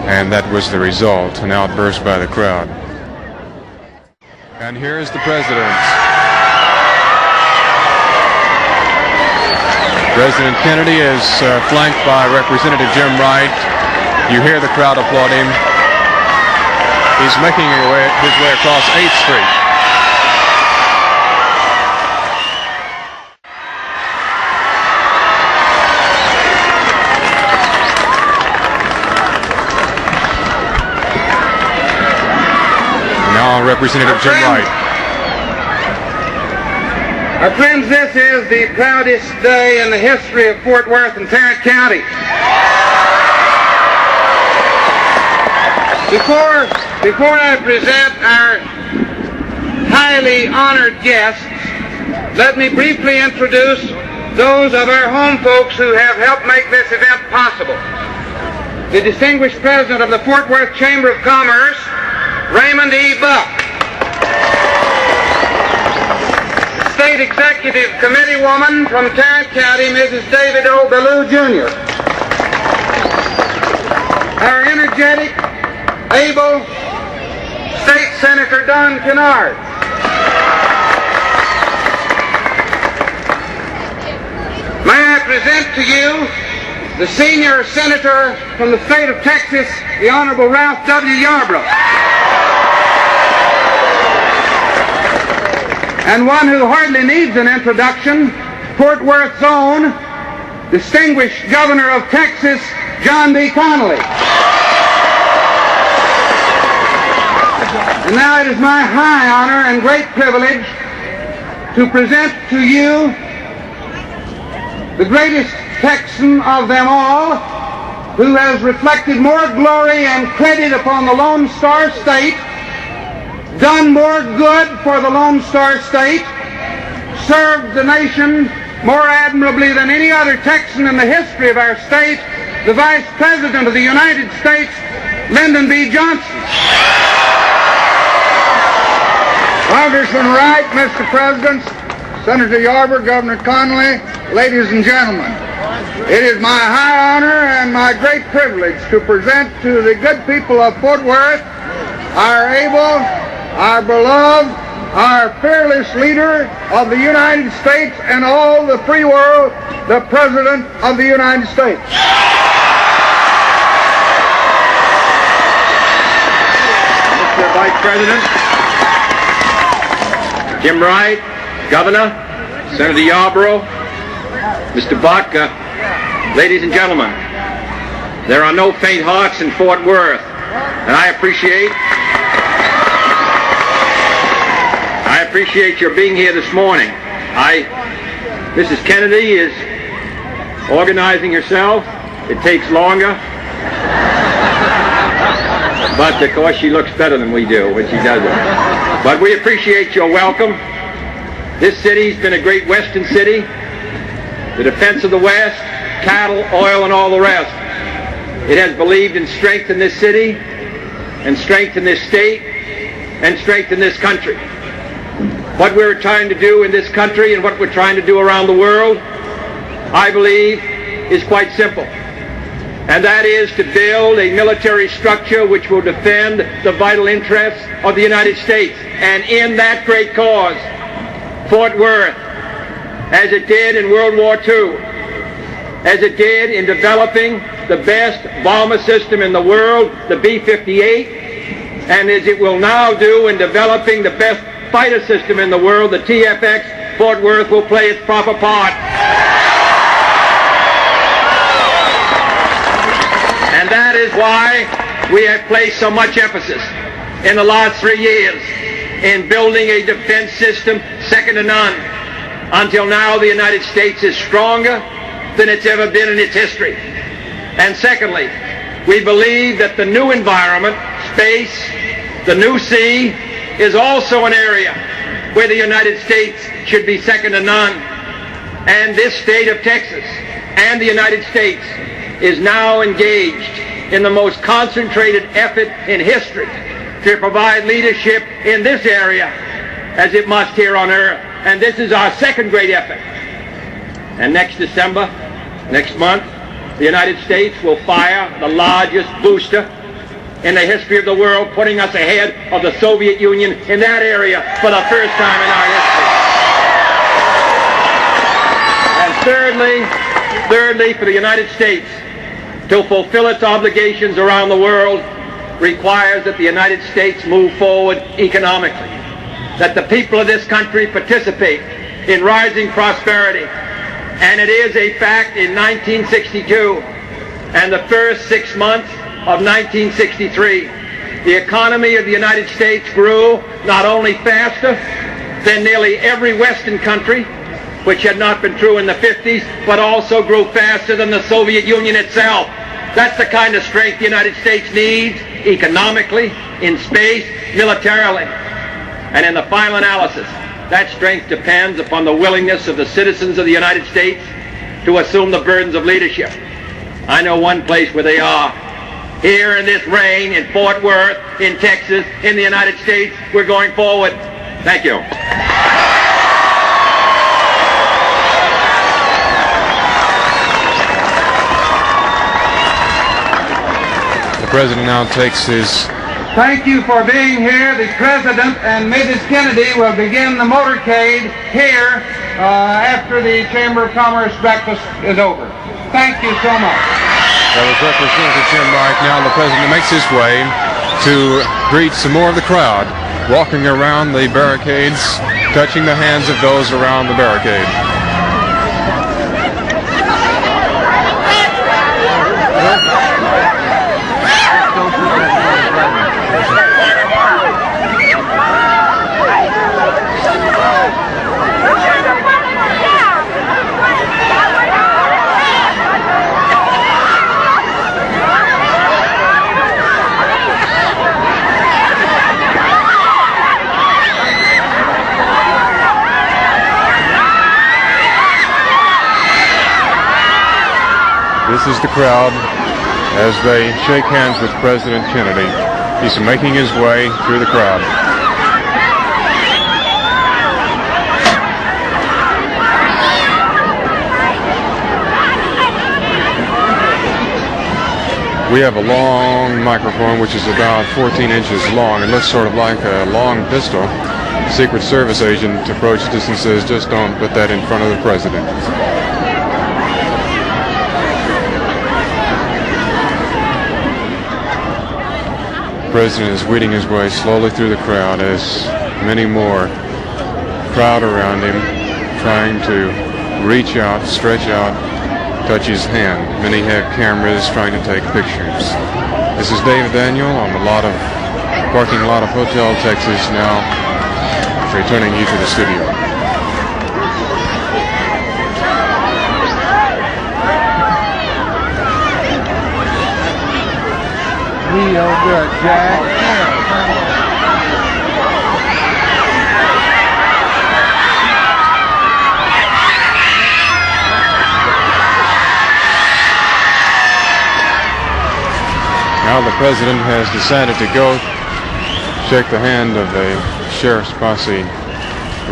And that was the result, an outburst by the crowd. And here is the President. President Kennedy is flanked by Representative Jim Wright. You hear the crowd applaud him. He's making his way across 8th Street. Now Representative Jim Wright. Our friends, this is the proudest day in the history of Fort Worth and Tarrant County. Before I present our highly honored guests, let me briefly introduce those of our home folks who have helped make this event possible. The distinguished president of the Fort Worth Chamber of Commerce, Raymond E. Buck. State Executive Committee woman from Tarrant County, Mrs. David O. Ballou, Jr. Our energetic, able State Senator Don Kennard. May I present to you the senior senator from the state of Texas, the Honorable Ralph W. Yarborough. And one who hardly needs an introduction, Fort Worth's own distinguished governor of Texas, John B. Connally. And now it is my high honor and great privilege to present to you the greatest Texan of them all, who has reflected more glory and credit upon the Lone Star State, done more good for the Lone Star State, served the nation more admirably than any other Texan in the history of our state, the Vice President of the United States, Lyndon B. Johnson. Congressman Wright, Mr. President, Senator Yarborough, Governor Connally, ladies and gentlemen, it is my high honor and my great privilege to present to the good people of Fort Worth our able, our beloved, our fearless leader of the United States and all the free world, the President of the United States. Mr. Vice President, Jim Wright, Governor, Senator Yarborough, Mr. Buck, ladies and gentlemen, there are no faint hearts in Fort Worth, and I appreciate your being here this morning. Mrs. Kennedy is organizing herself. It takes longer, but of course she looks better than we do when she does it. But we appreciate your welcome. This city's been a great western city, the defense of the West, cattle, oil, and all the rest. It has believed in strength in this city, and strength in this state, and strength in this country. What we're trying to do in this country and what we're trying to do around the world, I believe, is quite simple. and that is to build a military structure which will defend the vital interests of the United States. And in that great cause, Fort Worth, as it did in World War II, as it did in developing the best bomber system in the world, the B-58, and as it will now do in developing the best fighter system in the world, the TFX, Fort Worth will play its proper part. And that is why we have placed so much emphasis in the last 3 years in building a defense system second to none. Until now, the United States is stronger than it's ever been in its history. And secondly, we believe that the new environment, space, the new sea, is also an area where the United States should be second to none. And this state of Texas and the United States is now engaged in the most concentrated effort in history to provide leadership in this area as it must here on Earth. And this is our second great effort. And next December, next month, the United States will fire the largest booster in the history of the world, putting us ahead of the Soviet Union in that area for the first time in our history. And thirdly, for the United States to fulfill its obligations around the world requires that the United States move forward economically, that the people of this country participate in rising prosperity. And it is a fact in 1962 and the first 6 months of 1963, the economy of the United States grew not only faster than nearly every Western country, which had not been true in the 50s, but also grew faster than the Soviet Union itself. That's the kind of strength the United States needs economically, in space, militarily. And in the final analysis, that strength depends upon the willingness of the citizens of the United States to assume the burdens of leadership. I know one place where they are. Here in this rain, in Fort Worth, in Texas, in the United States, we're going forward. Thank you. The President now takes his... Thank you for being here. The President and Mrs. Kennedy will begin the motorcade here after the Chamber of Commerce breakfast is over. Thank you so much. That was Representative Tim Mike. Now the President makes his way to greet some more of the crowd, walking around the barricades, touching the hands of those around the barricade. This is the crowd as they shake hands with President Kennedy. He's making his way through the crowd. We have a long microphone which is about 14 inches long. It looks sort of like a long pistol. Secret Service agent approached us and says, just don't put that in front of the President. The President is weeding his way slowly through the crowd as many more crowd around him, trying to reach out, stretch out, touch his hand. Many have cameras trying to take pictures. This is David Daniel on the parking lot of Hotel Texas, now returning you to the studio. Real good, Jack. Now the President has decided to go shake the hand of a sheriff's posse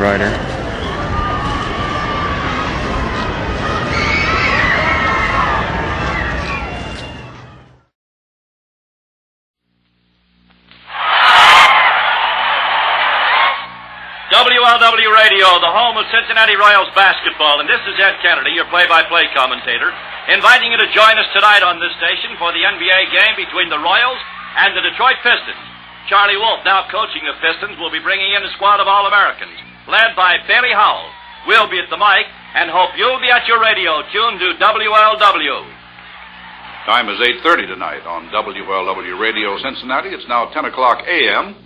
rider. Radio, the home of Cincinnati Royals basketball, and this is Ed Kennedy, your play-by-play commentator, inviting you to join us tonight on this station for the NBA game between the Royals and the Detroit Pistons. Charlie Wolf, now coaching the Pistons, will be bringing in a squad of All-Americans, led by Bailey Howell. We'll be at the mic and hope you'll be at your radio tuned to WLW. Time is 8:30 tonight on WLW Radio Cincinnati. It's now 10 o'clock a.m.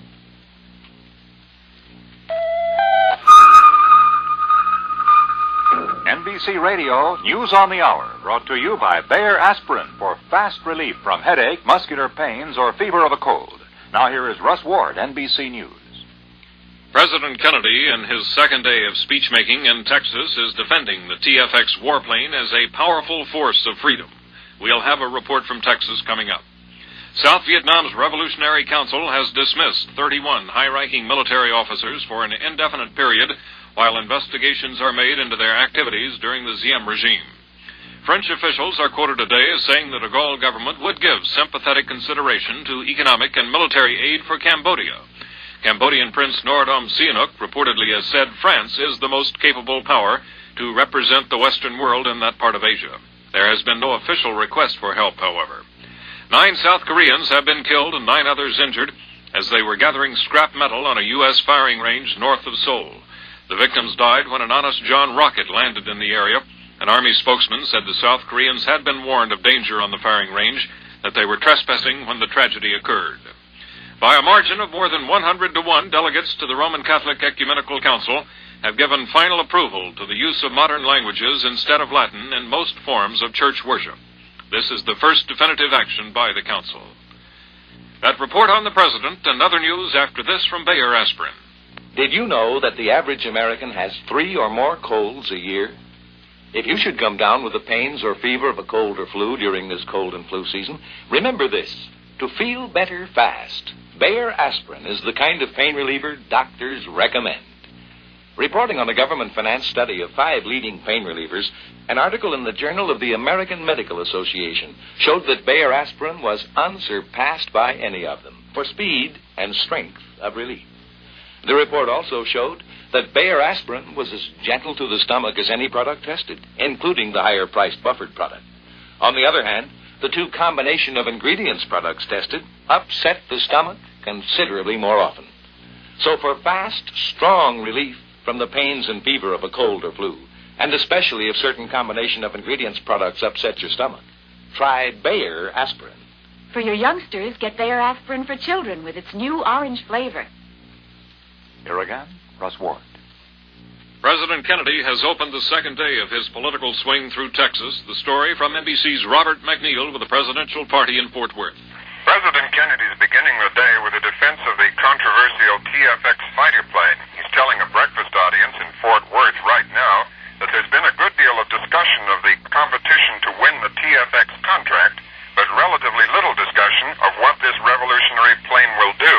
NBC Radio, News on the Hour, brought to you by Bayer Aspirin for fast relief from headache, muscular pains, or fever of a cold. Now here is Russ Ward, NBC News. President Kennedy, in his second day of speechmaking in Texas, is defending the TFX warplane as a powerful force of freedom. We'll have a report from Texas coming up. South Vietnam's Revolutionary Council has dismissed 31 high-ranking military officers for an indefinite period while investigations are made into their activities during the Diem regime. French officials are quoted today as saying the de Gaulle government would give sympathetic consideration to economic and military aid for Cambodia. Cambodian Prince Norodom Sihanouk reportedly has said France is the most capable power to represent the Western world in that part of Asia. There has been no official request for help, however. 9 South Koreans have been killed and 9 others injured as they were gathering scrap metal on a U.S. firing range north of Seoul. The victims died when an Honest John rocket landed in the area. An Army spokesman said the South Koreans had been warned of danger on the firing range, that they were trespassing when the tragedy occurred. By a margin of more than 100 to 1, delegates to the Roman Catholic Ecumenical Council have given final approval to the use of modern languages instead of Latin in most forms of church worship. This is the first definitive action by the Council. That report on the President and other news after this from Bayer Aspirin. Did you know that the average American has 3 or more colds a year? If you should come down with the pains or fever of a cold or flu during this cold and flu season, remember this. To feel better fast, Bayer Aspirin is the kind of pain reliever doctors recommend. Reporting on a government-financed study of 5 leading pain relievers, an article in the Journal of the American Medical Association showed that Bayer Aspirin was unsurpassed by any of them for speed and strength of relief. The report also showed that Bayer Aspirin was as gentle to the stomach as any product tested, including the higher-priced Bufford product. On the other hand, the 2 combination of ingredients products tested upset the stomach considerably more often. So for fast, strong relief from the pains and fever of a cold or flu, and especially if certain combination of ingredients products upset your stomach, try Bayer Aspirin. For your youngsters, get Bayer Aspirin for children with its new orange flavor. Here again, Russ Ward. President Kennedy has opened the second day of his political swing through Texas. The story from NBC's Robert McNeil with the presidential party in Fort Worth. President Kennedy is beginning the day with a defense of the controversial TFX fighter plane. He's telling a breakfast audience in Fort Worth right now that there's been a good deal of discussion of the competition to win the TFX contract, but relatively little discussion of what this revolutionary plane will do.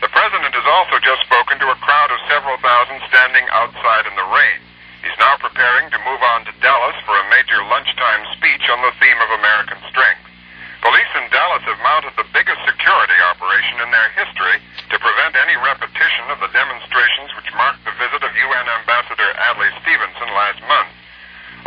The president has also just spoken to a crowd of several thousand standing outside in the rain. He's now preparing to move on to Dallas for a major lunchtime speech on the theme of American strength. Police in Dallas have mounted the biggest security operation in their history to prevent any repetition of the demonstrations which marked the visit of UN Ambassador Adlai Stevenson last month.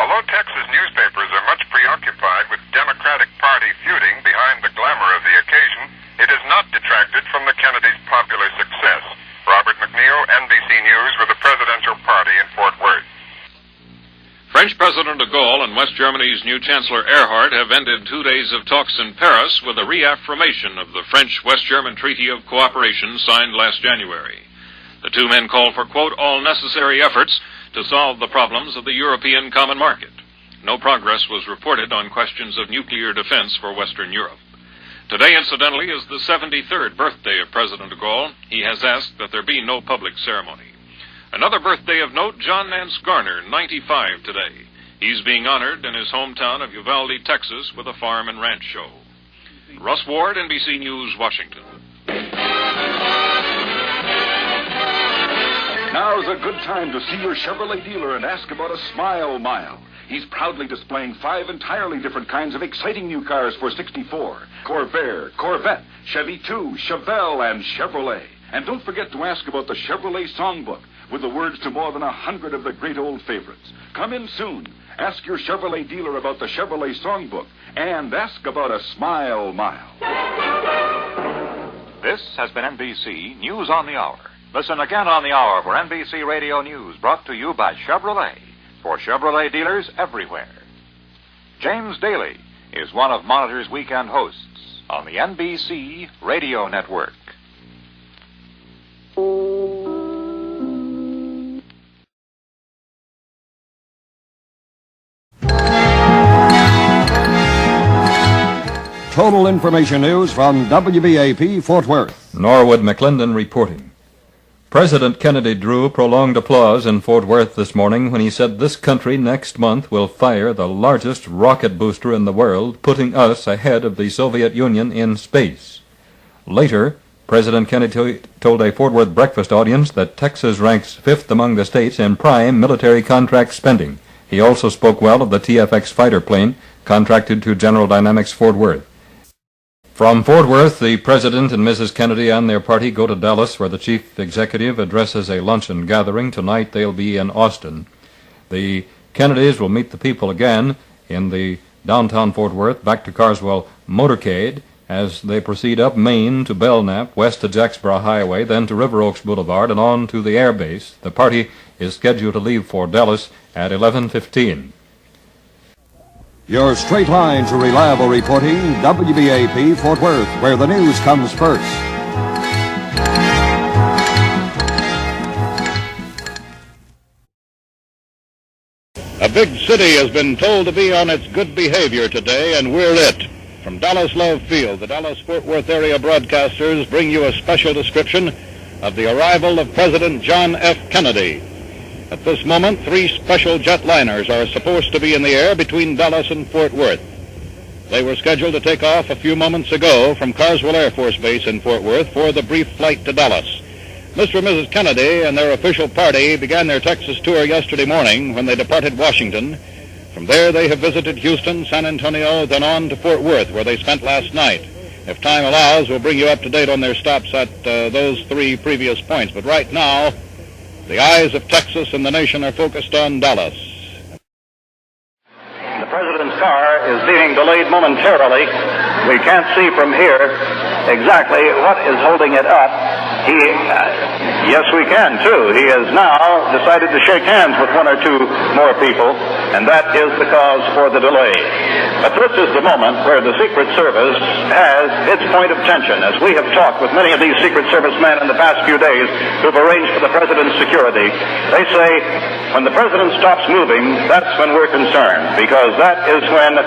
Although Texas newspapers are much preoccupied with Democratic Party feuding behind the glamour of the occasion, it has not detracted from the Kennedys' popular success. Robert McNeil, NBC News, with the presidential party in Fort Worth. French President de Gaulle and West Germany's new Chancellor Erhard have ended 2 days of talks in Paris with a reaffirmation of the French-West German Treaty of Cooperation signed last January. The 2 men called for, quote, all necessary efforts to solve the problems of the European common market. No progress was reported on questions of nuclear defense for Western Europe. Today, incidentally, is the 73rd birthday of President de Gaulle. He has asked that there be no public ceremony. Another birthday of note, John Nance Garner, 95 today. He's being honored in his hometown of Uvalde, Texas, with a farm and ranch show. Russ Ward, NBC News, Washington. Now's a good time to see your Chevrolet dealer and ask about a Smile Mile. He's proudly displaying 5 entirely different kinds of exciting new cars for '64. Corvair, Corvette, Chevy 2, Chevelle, and Chevrolet. And don't forget to ask about the Chevrolet Songbook, with the words to more than 100 of the great old favorites. Come in soon. Ask your Chevrolet dealer about the Chevrolet Songbook and ask about a Smile Mile. This has been NBC News on the Hour. Listen again on the hour for NBC Radio News, brought to you by Chevrolet, for Chevrolet dealers everywhere. James Daly is one of Monitor's weekend hosts on the NBC Radio Network. Total information news from WBAP Fort Worth. Norwood McClendon reporting. President Kennedy drew prolonged applause in Fort Worth this morning when he said this country next month will fire the largest rocket booster in the world, putting us ahead of the Soviet Union in space. Later, President Kennedy told a Fort Worth breakfast audience that Texas ranks 5th among the states in prime military contract spending. He also spoke well of the TFX fighter plane contracted to General Dynamics Fort Worth. From Fort Worth, the President and Mrs. Kennedy and their party go to Dallas, where the Chief Executive addresses a luncheon gathering. Tonight they'll be in Austin. The Kennedys will meet the people again in the downtown Fort Worth, back to Carswell motorcade, as they proceed up Main to Belknap, west to Jacksboro Highway, then to River Oaks Boulevard, and on to the air base. The party is scheduled to leave for Dallas at 11:15. Your straight line to reliable reporting, WBAP Fort Worth, where the news comes first. A big city has been told to be on its good behavior today, and we're it. From Dallas Love Field, the Dallas-Fort Worth area broadcasters bring you a special description of the arrival of President John F. Kennedy. At this moment, 3 special jetliners are supposed to be in the air between Dallas and Fort Worth. They were scheduled to take off a few moments ago from Carswell Air Force Base in Fort Worth for the brief flight to Dallas. Mr. and Mrs. Kennedy and their official party began their Texas tour yesterday morning when they departed Washington. From there, they have visited Houston, San Antonio, then on to Fort Worth, where they spent last night. If time allows, we'll bring you up to date on their stops at those 3 previous points. But right now, the eyes of Texas and the nation are focused on Dallas. The president's car is being delayed momentarily. We can't see from here exactly what is holding it up. Yes, we can, too. He has now decided to shake hands with 1 or 2 more people, and that is the cause for the delay. But this is the moment where the Secret Service has its point of tension. As we have talked with many of these Secret Service men in the past few days who've arranged for the president's security, they say when the president stops moving, that's when we're concerned, because that is when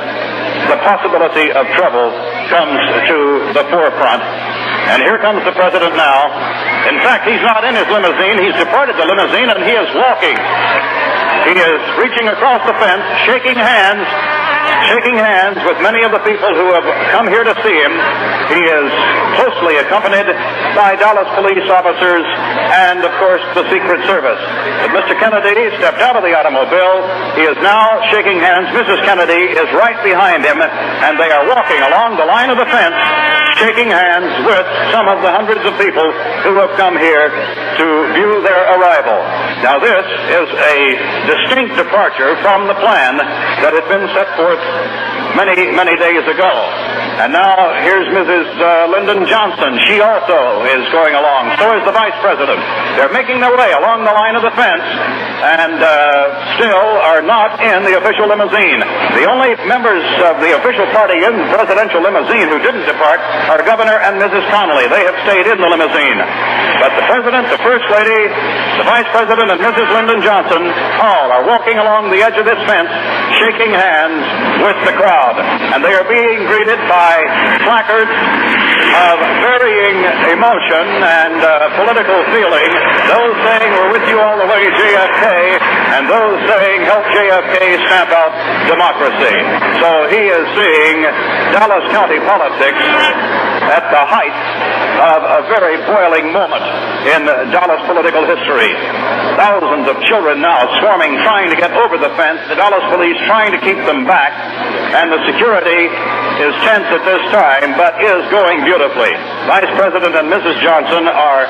the possibility of trouble comes to the forefront. And here comes the president now. In fact, he's not in his limousine. He's departed the limousine, and he is walking. He is reaching across the fence, shaking hands with many of the people who have come here to see him. He is closely accompanied by Dallas police officers and, of course, the Secret Service. But Mr. Kennedy stepped out of the automobile. He is now shaking hands. Mrs. Kennedy is right behind him, and they are walking along the line of the fence, shaking hands with some of the hundreds of people who have come here to view their arrival. Now, this is a distinct departure from the plan that had been set forth many, many days ago. And now here's Mrs. Lyndon Johnson. She also is going along. So is the Vice President. They're making their way along the line of the fence and still are not in the official limousine. The only members of the official party in the presidential limousine who didn't depart are Governor and Mrs. Connolly. They have stayed in the limousine. But the President, the First Lady, the Vice President, and Mrs. Lyndon Johnson all are walking along the edge of this fence, shaking hands with the crowd. And they are being greeted by placards of varying emotion and political feeling. Those saying, "We're with you all the way, JFK," and those saying, "Help JFK stamp out democracy." So he is seeing Dallas County politics at the height of a very boiling moment in Dallas political history. Thousands of children now swarming, trying to get over the fence, the Dallas police trying to keep them back, and the security is tense at this time, but is going beautifully. Vice President and Mrs. Johnson are,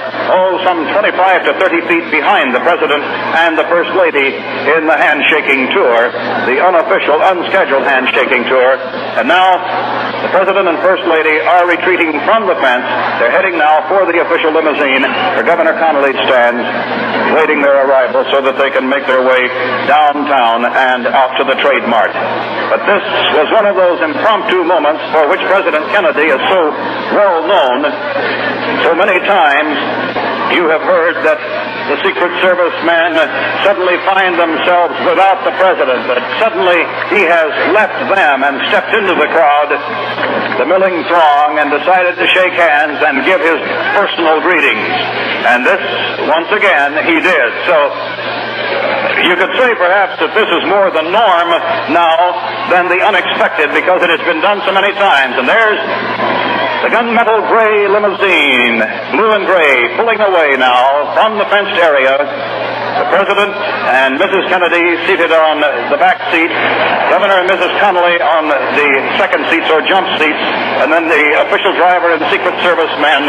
some 25 to 30 feet behind the President and the First Lady in the handshaking tour, the unofficial, unscheduled handshaking tour. And now, the President and First Lady are retreating from the fence. They're heading now for the official limousine where Governor Connolly stands, waiting their arrival so that they can make their way downtown and out to the Trade Mart. But this was one of those impromptu moments for which President Kennedy is so well known. So many times you have heard that the Secret Service men suddenly find themselves without the President, that suddenly he has left them and stepped into the crowd, the milling throng, and decided to shake hands and give his personal greetings. And this, once again, he did. So you could say perhaps that this is more the norm now than the unexpected, because it has been done so many times. And there's the gunmetal gray limousine, blue and gray, pulling away now from the fenced area. The President and Mrs. Kennedy seated on the back seat, Governor and Mrs. Connolly on the second seats or jump seats, and then the official driver and Secret Service men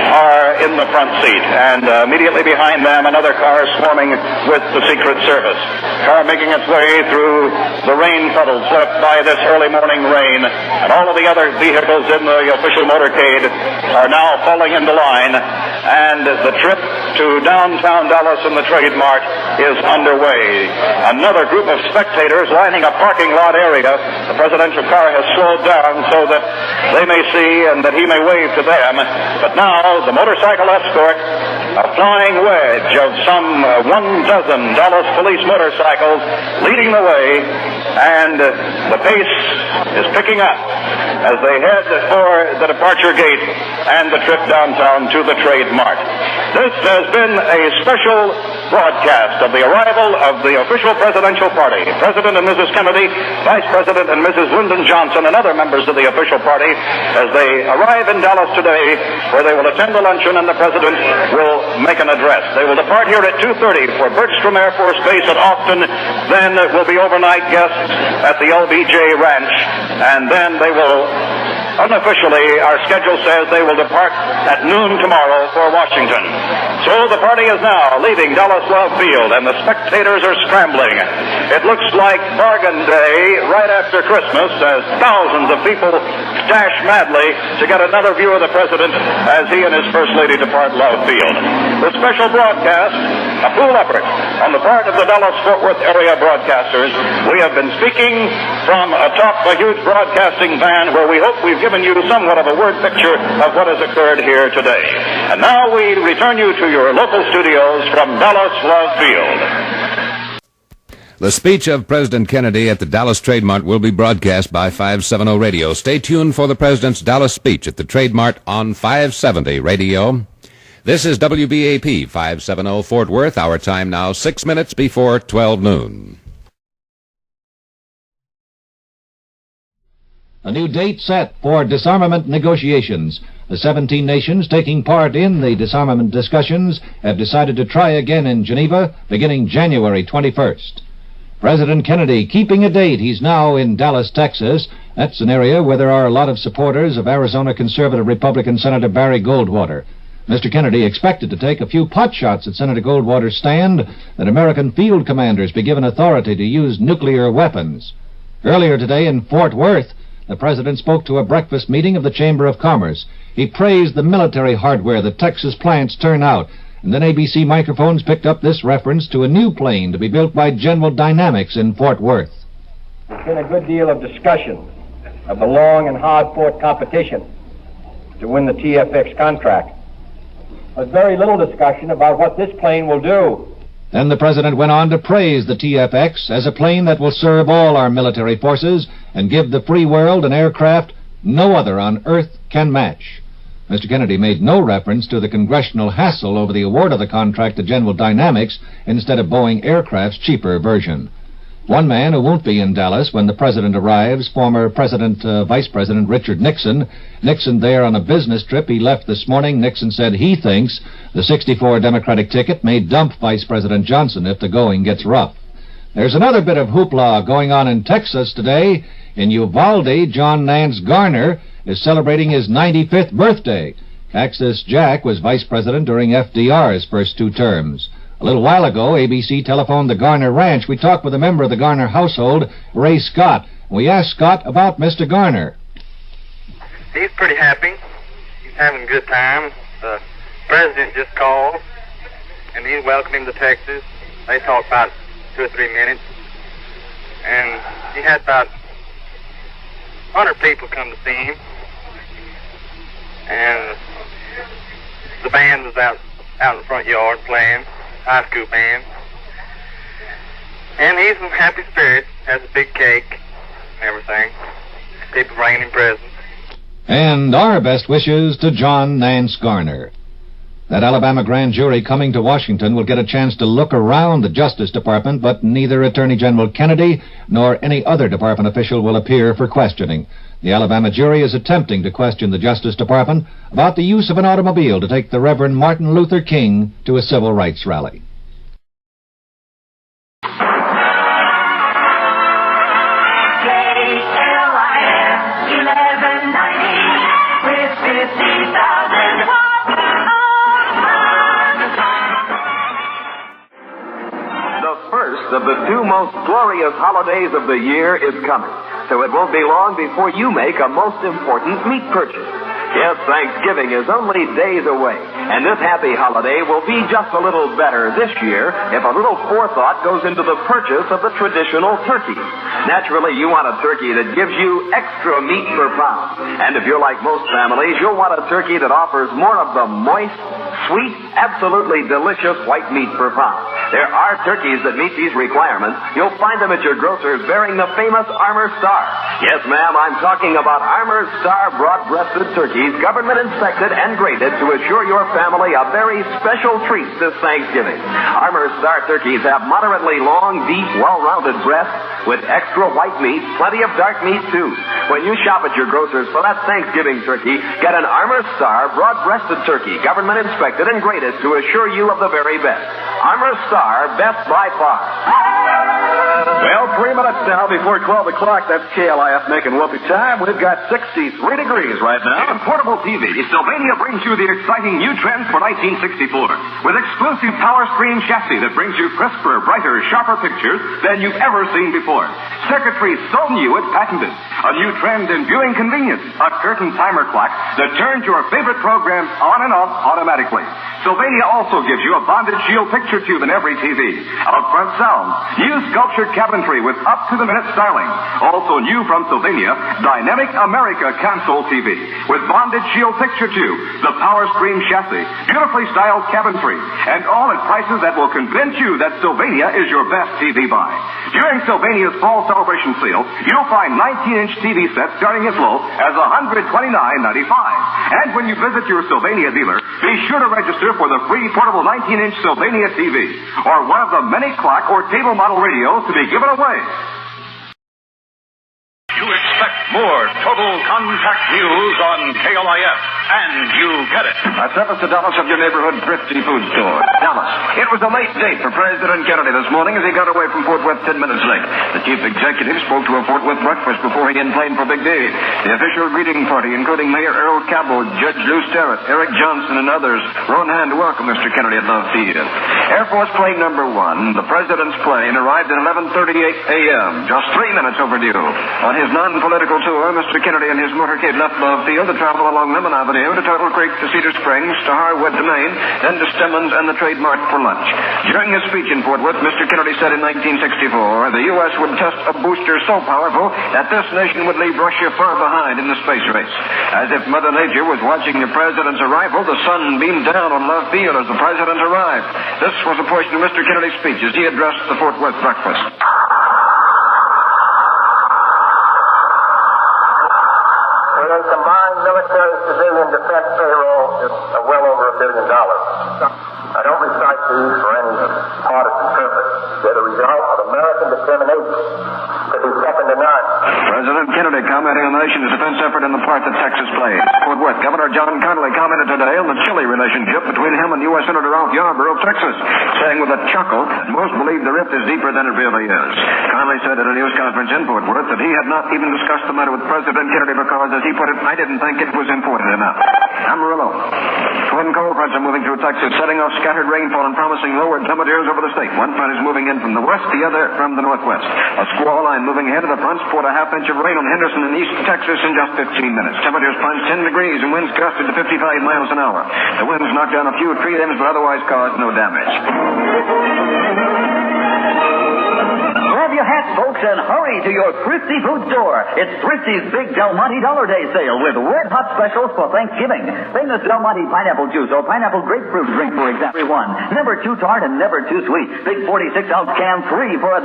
are in the front seat, and immediately behind them another car swarming with the Secret Service. Car making its way through the rain puddles left by this early morning rain, and all of the other vehicles in the official motorcade are now falling into line, and the trip to downtown Dallas and the Trade Mart is underway. Another group of spectators lining a parking lot area. The presidential car has slowed down so that they may see and that he may wave to them, but now the motorcycle escort, a flying wedge of some 12 Dallas police motorcycles leading the way, and the pace is picking up as they head for the departure gate and the trip downtown to the Trade Mart. This has been a special broadcast of the arrival of the official presidential party. President and Mrs. Kennedy, Vice President and Mrs. Lyndon Johnson, and other members of the official party as they arrive in Dallas today, where they will attend the luncheon and the President will make an address. They will depart here at 2:30 for Bergstrom Air Force Base at Austin. Then will be overnight guests at the LBJ Ranch, and then they will, unofficially, our schedule says they will depart at noon tomorrow for Washington. So the party is now leaving Dallas Love Field, and the spectators are scrambling. It looks like bargain day right after Christmas, as thousands of people dash madly to get another view of the President as he and his First Lady depart Love Field. The special broadcast, a full effort on the part of the Dallas-Fort Worth area broadcasters. We have been speaking from atop a huge broadcasting van where we hope we've given you somewhat of a word picture of what has occurred here today. And now we return you to your local studios from Dallas Love Field. The speech of President Kennedy at the Dallas Trade Mart will be broadcast by 570 Radio. Stay tuned for the President's Dallas speech at the Trade Mart on 570 Radio. This is WBAP 570 Fort Worth. Our time now 6 minutes before 12 noon. A new date set for disarmament negotiations. The 17 nations taking part in the disarmament discussions have decided to try again in Geneva beginning January 21st. President Kennedy keeping a date. He's now in Dallas, Texas. That's an area where there are a lot of supporters of Arizona conservative Republican Senator Barry Goldwater. Mr. Kennedy expected to take a few pot shots at Senator Goldwater's stand that American field commanders be given authority to use nuclear weapons. Earlier today in Fort Worth, the President spoke to a breakfast meeting of the Chamber of Commerce. He praised the military hardware the Texas plants turn out, and then ABC microphones picked up this reference to a new plane to be built by General Dynamics in Fort Worth. There's been a good deal of discussion of the long and hard-fought competition to win the TFX contract. But very little discussion about what this plane will do. Then the President went on to praise the TFX as a plane that will serve all our military forces and give the free world an aircraft no other on Earth can match. Mr. Kennedy made no reference to the congressional hassle over the award of the contract to General Dynamics instead of Boeing Aircraft's cheaper version. One man who won't be in Dallas when the President arrives, former Vice President Richard Nixon. Nixon there on a business trip he left this morning. Nixon said he thinks the 64 Democratic ticket may dump Vice President Johnson if the going gets rough. There's another bit of hoopla going on in Texas today. In Uvalde, John Nance Garner is celebrating his 95th birthday. Cactus Jack was vice president during FDR's first 2 terms. A little while ago, ABC telephoned the Garner Ranch. We talked with a member of the Garner household, Ray Scott. We asked Scott about Mr. Garner. He's pretty happy. He's having a good time. The president just called, and he welcomed him to Texas. They talked about 2 or 3 minutes, and he had about 100 people come to see him, and the band was out in the front yard playing, high school band, and he's in happy spirits, has a big cake and everything, people bringing him presents. And our best wishes to John Nance Garner. That Alabama grand jury coming to Washington will get a chance to look around the Justice Department, but neither Attorney General Kennedy nor any other department official will appear for questioning. The Alabama jury is attempting to question the Justice Department about the use of an automobile to take the Reverend Martin Luther King to a civil rights rally. Of the 2 most glorious holidays of the year is coming, so it won't be long before you make a most important meat purchase. Yes, Thanksgiving is only days away, and this happy holiday will be just a little better this year if a little forethought goes into the purchase of the traditional turkey. Naturally, you want a turkey that gives you extra meat per pound, and if you're like most families, you'll want a turkey that offers more of the moist, sweet, absolutely delicious white meat per pound. There are turkeys that meet these requirements. You'll find them at your grocer's bearing the famous Armour Star. Yes, ma'am, I'm talking about Armour Star broad-breasted turkeys, government inspected and graded to assure your family a very special treat this Thanksgiving. Armour Star turkeys have moderately long, deep, well-rounded breasts with extra white meat, plenty of dark meat, too. When you shop at your grocer's for that Thanksgiving turkey, get an Armour Star broad-breasted turkey, government inspected and graded to assure you of the very best. Armour Star, best by far. Well, 3 minutes now before 12 o'clock. That's KLIF making whoopee time. We've got 63 degrees right now. In portable TV, Sylvania brings you the exciting new trends for 1964 with exclusive power screen chassis that brings you crisper, brighter, sharper pictures than you've ever seen before. Circuitry so new it's patented. A new trend in viewing convenience. A curtain timer clock that turns your favorite programs on and off automatically. Sylvania also gives you a bonded shield picture tube in every TV. Out front sound. New sculptured cabinetry with up-to-the-minute styling. Also new from Sylvania, Dynamic America console TV with bonded shield picture tube, the power screen chassis, beautifully styled cabinetry, and all at prices that will convince you that Sylvania is your best TV buy. During Sylvania's fall celebration sale, you'll find 19-inch TV sets starting as low as $129.95. And when you visit your Sylvania dealer, be sure to register for the free portable 19-inch Sylvania TV or one of the many clock or table model radios to be given away. You expect more total contact news on KLIF, and you get it. Our service to Dallas of your neighborhood thrifty food store. Dallas. It was a late date for President Kennedy this morning as he got away from Fort Worth 10 minutes late. The chief executive spoke to a Fort Worth breakfast before he enplaned for Big Dave. The official greeting party, including Mayor Earl Cabot, Judge Lou Sterrett, Eric Johnson, and others, were on hand to welcome Mr. Kennedy at Love Field. Air Force plane number 1, the president's plane, arrived at 11:38 a.m., just 3 minutes overdue. On his non-political tour, Mr. Kennedy and his motorcade left Love Field to travel along Lemon Avenue to Turtle Creek to Cedar Springs to Harwood to Maine, then to Stemmons and the Trade Mart for lunch. During his speech in Fort Worth, Mr. Kennedy said in 1964, the U.S. would test a booster so powerful that this nation would leave Russia far behind in the space race. As if Mother Nature was watching the president's arrival, the sun beamed down on Love Field as the president arrived. This was a portion of Mr. Kennedy's speech as he addressed the Fort Worth breakfast. Combined military-civilian defense payroll is well over $1 billion. I don't recite these for any partisan purpose. They're the result of American determination to be second to none. President Kennedy commenting on the nation's defense effort and the part that Texas plays. Fort Worth, Governor John Connally commented today on the chilly relationship between him and U.S. Senator Ralph Yarborough of Texas, saying with a chuckle that most believe the rift is deeper than it really is. Connally said at a news conference in Fort Worth that he had not even discussed the matter with President Kennedy because, as he put it, I didn't think it was important enough. Amarillo. Twin cold fronts are moving through Texas, setting off scattered rainfall and promising lower temperatures over the state. One front is moving in from the west, the other from the northwest. A squall line moving ahead of the fronts poured a half-inch of rain on Henderson in east Texas in just 15 minutes. Temperatures plunged 10 degrees and winds gusted to 55 miles an hour. The winds knocked down a few tree limbs but otherwise caused no damage. Grab your hats, folks, and hurry to your Thrifty Food Store. It's Thrifty's Big Del Monte Dollar Day sale with red-hot specials for Thanksgiving. Famous Del Monte pineapple juice or pineapple grapefruit drink, for example, one. Never too tart and never too sweet. Big 46-ounce can, 3 for $1.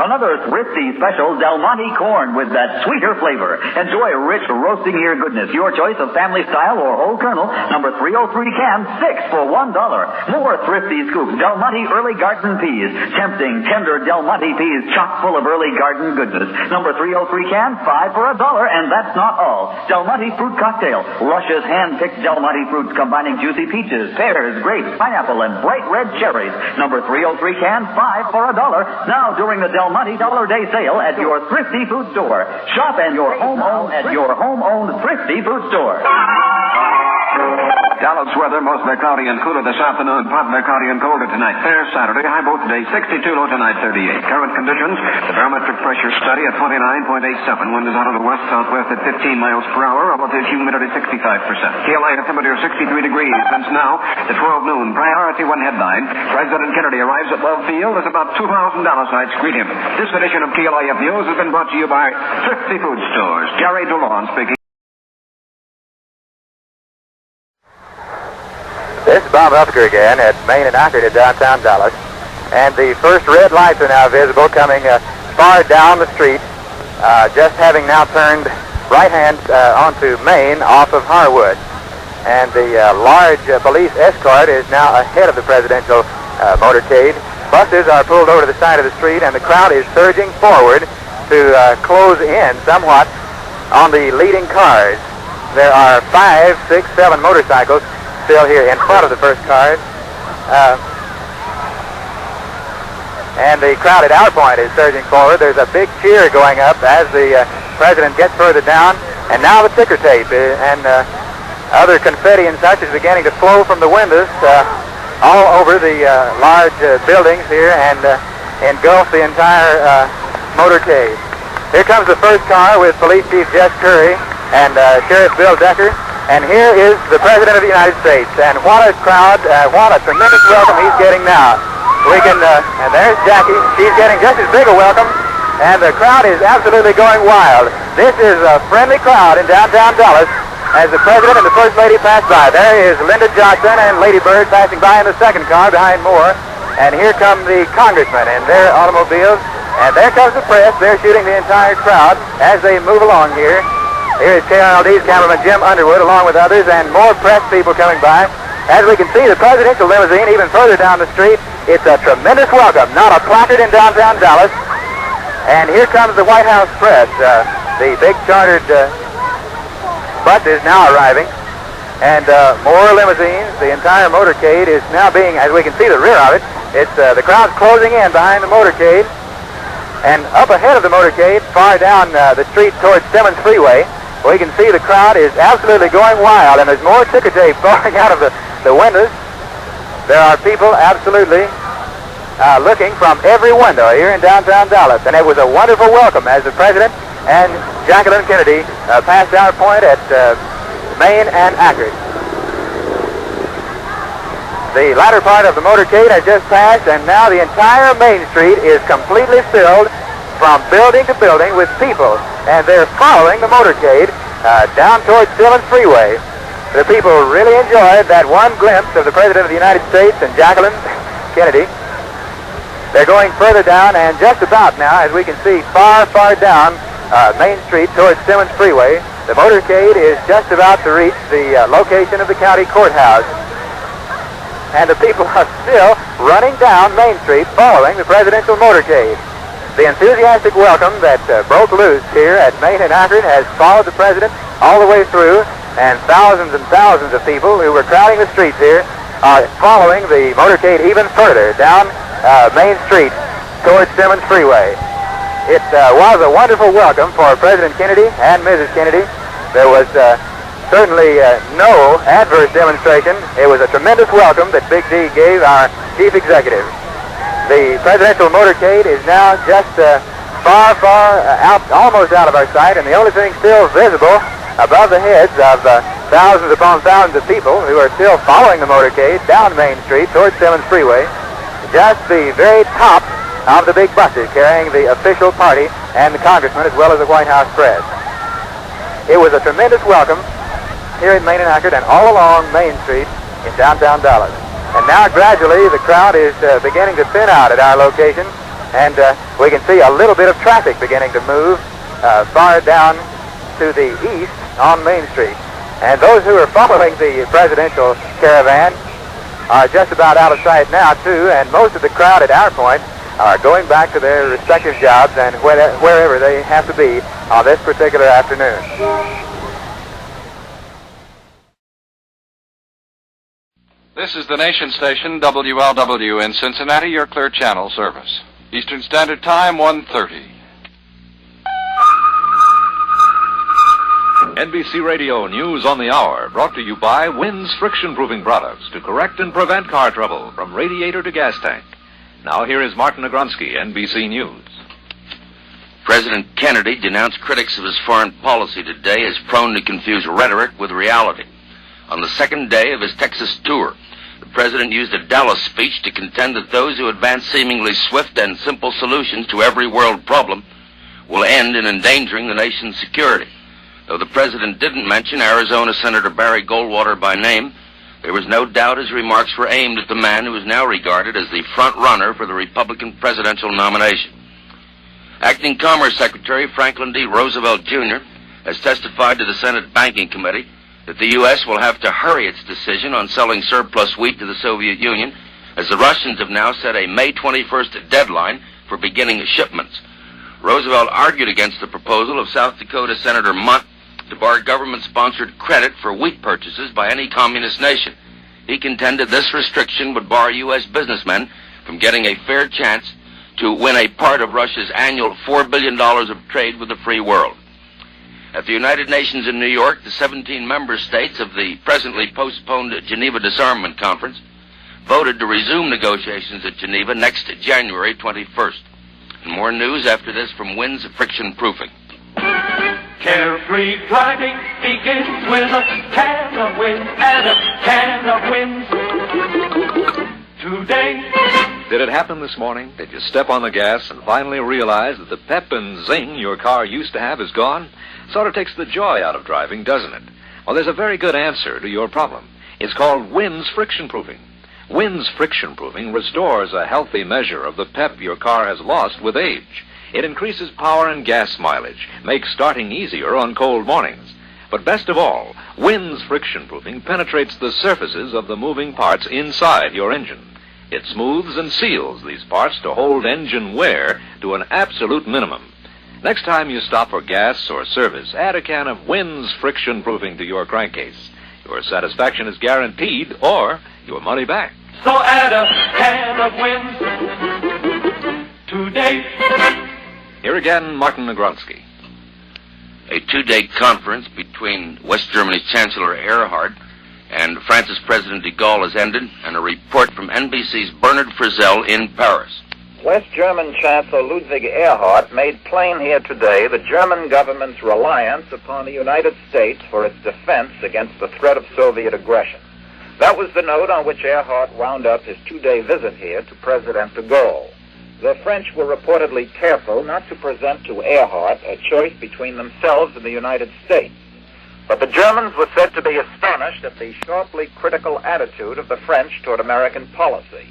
Another Thrifty special, Del Monte corn with that sweeter flavor. Enjoy rich roasting ear goodness. Your choice of family style or whole kernel. Number 303 can, 6 for $1. More Thrifty scoops, Del Monte early garden peas. Tempting, tender Del Monte peas chock full of early garden goodness. Number 303 can, 5 for $1, and that's not all. Del Monte fruit cocktail. Luscious hand-picked Del Monte fruits combining juicy peaches, pears, grapes, pineapple, and bright red cherries. Number 303 can, 5 for $1. Now during the Del Monte Dollar Day sale at your Thrifty Food Store. Shop at your home-owned Thrifty Food Store. Dallas weather, mostly cloudy and cooler this afternoon, partly cloudy and colder tonight. Fair Saturday, high both days, 62, low tonight, 38. Current conditions, the barometric pressure steady at 29.87. Wind is out of the west-southwest at 15 miles per hour, relative humidity 65%. KLA temperature 63 degrees. Since now, the 12 noon, Priority 1 headline. President Kennedy arrives at Love Field as about 2,000 Dallasites greet him. This edition of KLAF News has been brought to you by Thrifty Food Stores. Jerry DeLon speaking. This is Bob Husker again at Main and Akron in downtown Dallas. And the first red lights are now visible coming far down the street, just having now turned right-hand onto Main off of Harwood. And the large police escort is now ahead of the presidential motorcade. Buses are pulled over to the side of the street, and the crowd is surging forward to close in somewhat on the leading cars. There are 5, 6, 7 motorcycles still here in front of the first cars. And the crowd at our point is surging forward. There's a big cheer going up as the president gets further down. And now the ticker tape and other confetti and such is beginning to flow from the windows all over the large buildings here and engulf the entire motorcade. Here comes the first car with Police Chief Jess Curry and Sheriff Bill Decker. And here is the President of the United States. And what a crowd, what a tremendous welcome he's getting now. We can, and there's Jackie. She's getting just as big a welcome. And the crowd is absolutely going wild. This is a friendly crowd in downtown Dallas as the President and the First Lady pass by. There is Lyndon Johnson and Lady Bird passing by in the second car behind Moore. And here come the congressmen in their automobiles. And there comes the press. They're shooting the entire crowd as they move along here. Here is KRLD's cameraman Jim Underwood along with others and more press people coming by. As we can see, the presidential limousine even further down the street. It's a tremendous welcome. Not a placard in downtown Dallas. And here comes the White House press. The big chartered bus is now arriving. And more limousines. The entire motorcade is now being, as we can see the rear of it, it's the crowd's closing in behind the motorcade. And up ahead of the motorcade, far down the street towards Simmons Freeway, we can see the crowd is absolutely going wild, and there's more ticker tape falling out of the windows. There are people absolutely looking from every window here in downtown Dallas, and it was a wonderful welcome as the President and Jacqueline Kennedy passed our point at Main and Akron. The latter part of the motorcade has just passed, and now the entire Main Street is completely filled from building to building with people, and they're following the motorcade down towards Simmons Freeway. The people really enjoyed that one glimpse of the President of the United States and Jacqueline Kennedy. They're going further down, and just about now, as we can see, far, far down Main Street towards Simmons Freeway, the motorcade is just about to reach the location of the county courthouse. And the people are still running down Main Street following the presidential motorcade. The enthusiastic welcome that broke loose here at Main and Akron has followed the president all the way through, and thousands of people who were crowding the streets here are following the motorcade even further down Main Street towards Simmons Freeway. It was a wonderful welcome for President Kennedy and Mrs. Kennedy. There was certainly no adverse demonstration. It was a tremendous welcome that Big D gave our chief executive. The presidential motorcade is now just far out, almost out of our sight, and the only thing still visible above the heads of thousands upon thousands of people who are still following the motorcade down Main Street towards Simmons Freeway, just the very top of the big buses carrying the official party and the congressman as well as the White House press. It was a tremendous welcome here in Main and Akron and all along Main Street in downtown Dallas. And now gradually the crowd is beginning to thin out at our location, and we can see a little bit of traffic beginning to move far down to the east on Main Street. And those who are following the presidential caravan are just about out of sight now too, and most of the crowd at our point are going back to their respective jobs and wherever they have to be on this particular afternoon. This is the nation station, WLW in Cincinnati, your Clear Channel service. Eastern Standard Time, 1:30. NBC Radio News on the Hour, brought to you by Wynn's friction-proofing products to correct and prevent car trouble from radiator to gas tank. Now here is Martin Agronsky, NBC News. President Kennedy denounced critics of his foreign policy today as prone to confuse rhetoric with reality. On the second day of his Texas tour, the president used a Dallas speech to contend that those who advance seemingly swift and simple solutions to every world problem will end in endangering the nation's security. Though the president didn't mention Arizona Senator Barry Goldwater by name, there was no doubt his remarks were aimed at the man who is now regarded as the front runner for the Republican presidential nomination. Acting Commerce Secretary Franklin D. Roosevelt, Jr. has testified to the Senate Banking Committee that the U.S. will have to hurry its decision on selling surplus wheat to the Soviet Union, as the Russians have now set a May 21st deadline for beginning shipments. Roosevelt argued against the proposal of South Dakota Senator Munt to bar government-sponsored credit for wheat purchases by any communist nation. He contended this restriction would bar U.S. businessmen from getting a fair chance to win a part of Russia's annual $4 billion of trade with the free world. At the United Nations in New York, the 17 member states of the presently postponed Geneva Disarmament Conference voted to resume negotiations at Geneva next January 21st. And more news after this from Wynn's Friction Proofing. Carefree driving begins with a can of Wynn and a can of Wynn. Today. Did it happen this morning? Did you step on the gas and finally realize that the pep and zing your car used to have is gone? Sort of takes the joy out of driving, doesn't it? Well, there's a very good answer to your problem. It's called Wynn's Friction Proofing. Wynn's Friction Proofing restores a healthy measure of the pep your car has lost with age. It increases power and gas mileage, makes starting easier on cold mornings. But best of all, Wynn's Friction Proofing penetrates the surfaces of the moving parts inside your engine. It smooths and seals these parts to hold engine wear to an absolute minimum. Next time you stop for gas or service, add a can of Wynn's Friction Proofing to your crankcase. Your satisfaction is guaranteed, or your money back. So add a can of Wynn today. Here again, Martin Agronsky. A two-day conference between West Germany's Chancellor Erhard and France's President de Gaulle has ended, and a report from NBC's Bernard Frizzell in Paris. West German Chancellor Ludwig Erhard made plain here today the German government's reliance upon the United States for its defense against the threat of Soviet aggression. That was the note on which Erhard wound up his two-day visit here to President de Gaulle. The French were reportedly careful not to present to Erhard a choice between themselves and the United States. But the Germans were said to be astonished at the sharply critical attitude of the French toward American policy.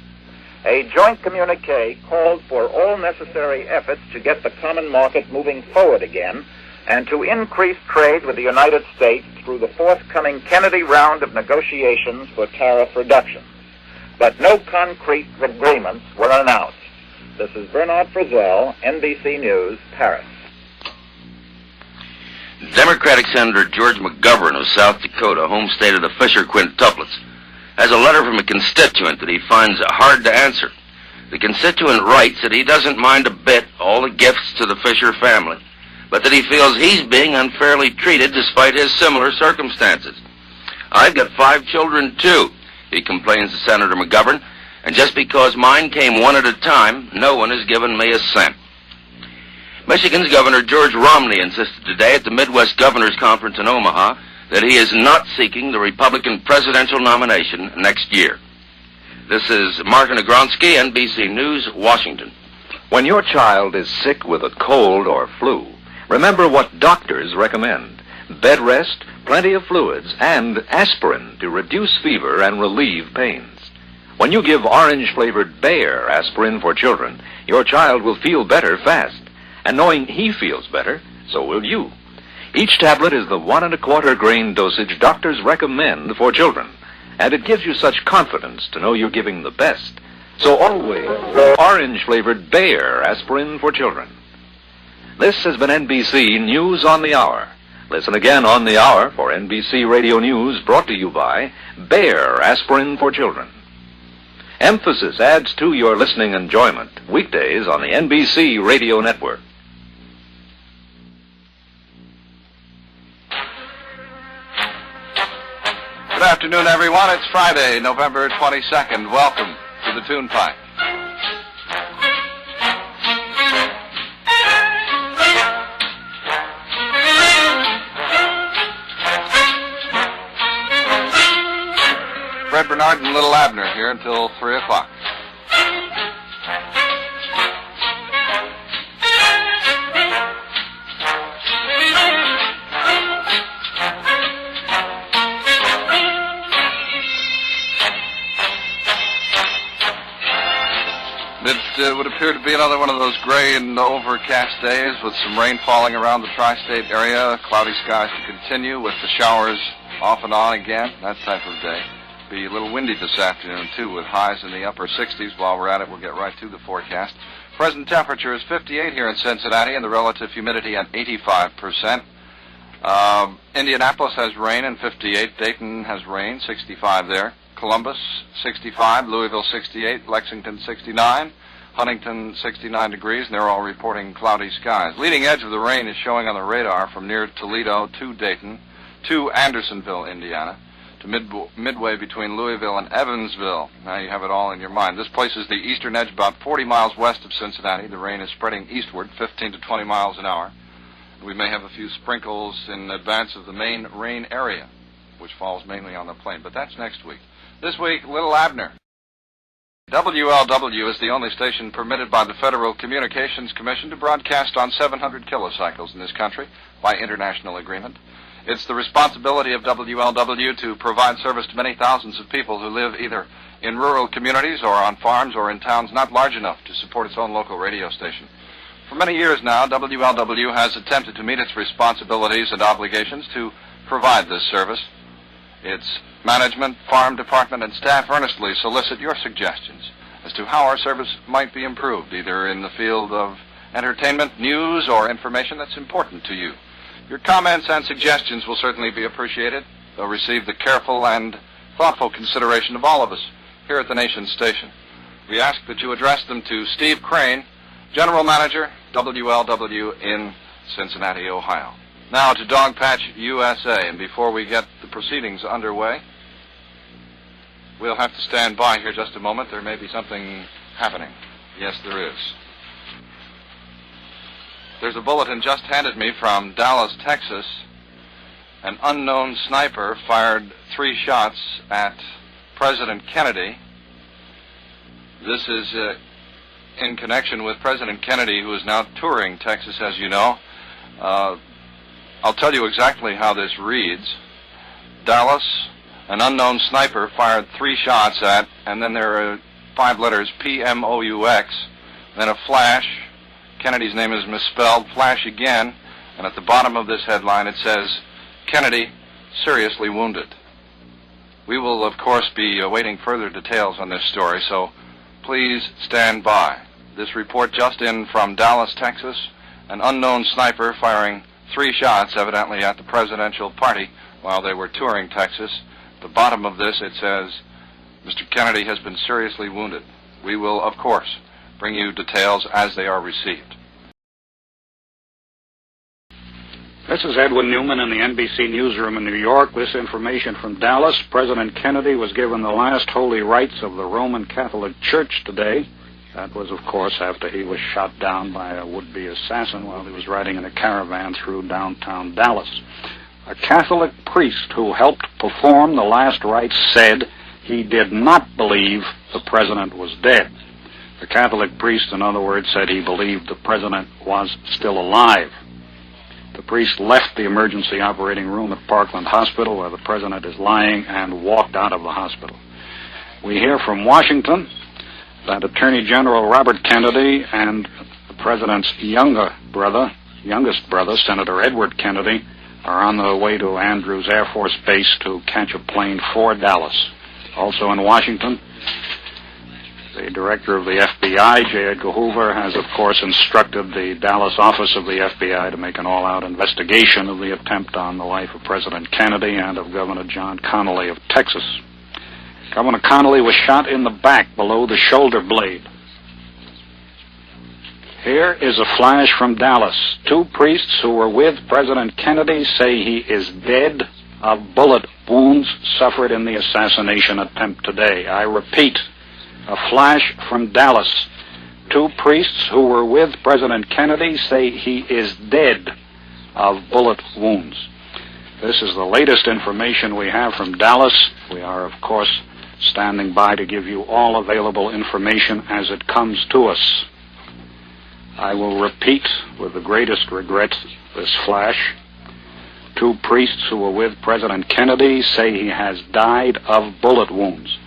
A joint communique called for all necessary efforts to get the common market moving forward again and to increase trade with the United States through the forthcoming Kennedy round of negotiations for tariff reductions. But no concrete agreements were announced. This is Bernard Frizzell, NBC News, Paris. Democratic Senator George McGovern of South Dakota, home state of the Fisher quintuplets, has a letter from a constituent that he finds hard to answer. The constituent writes that he doesn't mind a bit all the gifts to the Fisher family, but that he feels he's being unfairly treated despite his similar circumstances. I've got 5 children, too, he complains to Senator McGovern, and just because mine came one at a time, no one has given me a cent. Michigan's Governor George Romney insisted today at the Midwest Governors Conference in Omaha that he is not seeking the Republican presidential nomination next year. This is Martin Agronsky, NBC News, Washington. When your child is sick with a cold or flu, remember what doctors recommend. Bed rest, plenty of fluids, and aspirin to reduce fever and relieve pains. When you give orange-flavored Bayer aspirin for children, your child will feel better fast. And knowing he feels better, so will you. Each tablet is the 1 1/4 grain dosage doctors recommend for children. And it gives you such confidence to know you're giving the best. So always, orange-flavored Bayer aspirin for children. This has been NBC News on the Hour. Listen again on the hour for NBC Radio News, brought to you by Bayer aspirin for children. Emphasis adds to your listening enjoyment weekdays on the NBC Radio Network. Good afternoon, everyone. It's Friday, November 22nd. Welcome to the Tune Pipe. Fred Bernard and Little Abner here until 3 o'clock. It would appear to be another one of those gray and overcast days with some rain falling around the tri-state area, cloudy skies to continue with the showers off and on again, that type of day. Be a little windy this afternoon, too, with highs in the upper 60s. While we're at it, we'll get right to the forecast. Present temperature is 58 here in Cincinnati, and the relative humidity at 85%. Indianapolis has rain and 58. Dayton has rain, 65 there. Columbus, 65. Louisville, 68. Lexington, 69. Huntington, 69 degrees, and they're all reporting cloudy skies. Leading edge of the rain is showing on the radar from near Toledo to Dayton to Andersonville, Indiana, to midway between Louisville and Evansville. Now you have it all in your mind. This place is the eastern edge, about 40 miles west of Cincinnati. The rain is spreading eastward, 15 to 20 miles an hour. We may have a few sprinkles in advance of the main rain area, which falls mainly on the plain, but that's next week. This week, Little Abner. WLW is the only station permitted by the Federal Communications Commission to broadcast on 700 kilocycles in this country by international agreement. It's the responsibility of WLW to provide service to many thousands of people who live either in rural communities or on farms or in towns not large enough to support its own local radio station. For many years now, WLW has attempted to meet its responsibilities and obligations to provide this service. Its management, farm department, and staff earnestly solicit your suggestions as to how our service might be improved, either in the field of entertainment, news, or information that's important to you. Your comments and suggestions will certainly be appreciated. They'll receive the careful and thoughtful consideration of all of us here at the Nation Station. We ask that you address them to Steve Crane, General Manager, WLW in Cincinnati, Ohio. Now to Dogpatch USA, and before we get the proceedings underway, we'll have to stand by here just a moment. There may be something happening. Yes, there is. There's a bulletin just handed me from Dallas, Texas. An unknown sniper fired 3 shots at President Kennedy. This is in connection with President Kennedy, who is now touring Texas, as you know. I'll tell you exactly how this reads. Dallas, an unknown sniper fired 3 shots at, and then there are 5 letters, PMOUX, then a flash. Kennedy's name is misspelled, flash again, and at the bottom of this headline it says, Kennedy, seriously wounded. We will, of course, be awaiting further details on this story, so please stand by. This report just in from Dallas, Texas. An unknown sniper firing 3 shots, evidently at the presidential party, while they were touring Texas. At the bottom of this, it says, Mr. Kennedy has been seriously wounded. We will, of course, bring you details as they are received. This is Edwin Newman in the NBC newsroom in New York. This information from Dallas. President Kennedy was given the last holy rites of the Roman Catholic Church today. That was, of course, after he was shot down by a would-be assassin while he was riding in a caravan through downtown Dallas. A Catholic priest who helped perform the last rites said he did not believe the president was dead. The Catholic priest, in other words, said he believed the president was still alive. The priest left the emergency operating room at Parkland Hospital, where the president is lying, and walked out of the hospital. We hear from Washington that Attorney General Robert Kennedy and the president's youngest brother, Senator Edward Kennedy, are on their way to Andrews Air Force Base to catch a plane for Dallas. Also in Washington, the director of the FBI, J. Edgar Hoover, has, of course, instructed the Dallas office of the FBI to make an all-out investigation of the attempt on the life of President Kennedy and of Governor John Connally of Texas. Governor Connally was shot in the back below the shoulder blade. Here is a flash from Dallas. 2 priests who were with President Kennedy say he is dead of bullet wounds suffered in the assassination attempt today. I repeat, a flash from Dallas. 2 priests who were with President Kennedy say he is dead of bullet wounds. This is the latest information we have from Dallas. We are, of course, standing by to give you all available information as it comes to us. I will repeat with the greatest regret this flash. 2 priests who were with President Kennedy say he has died of bullet wounds.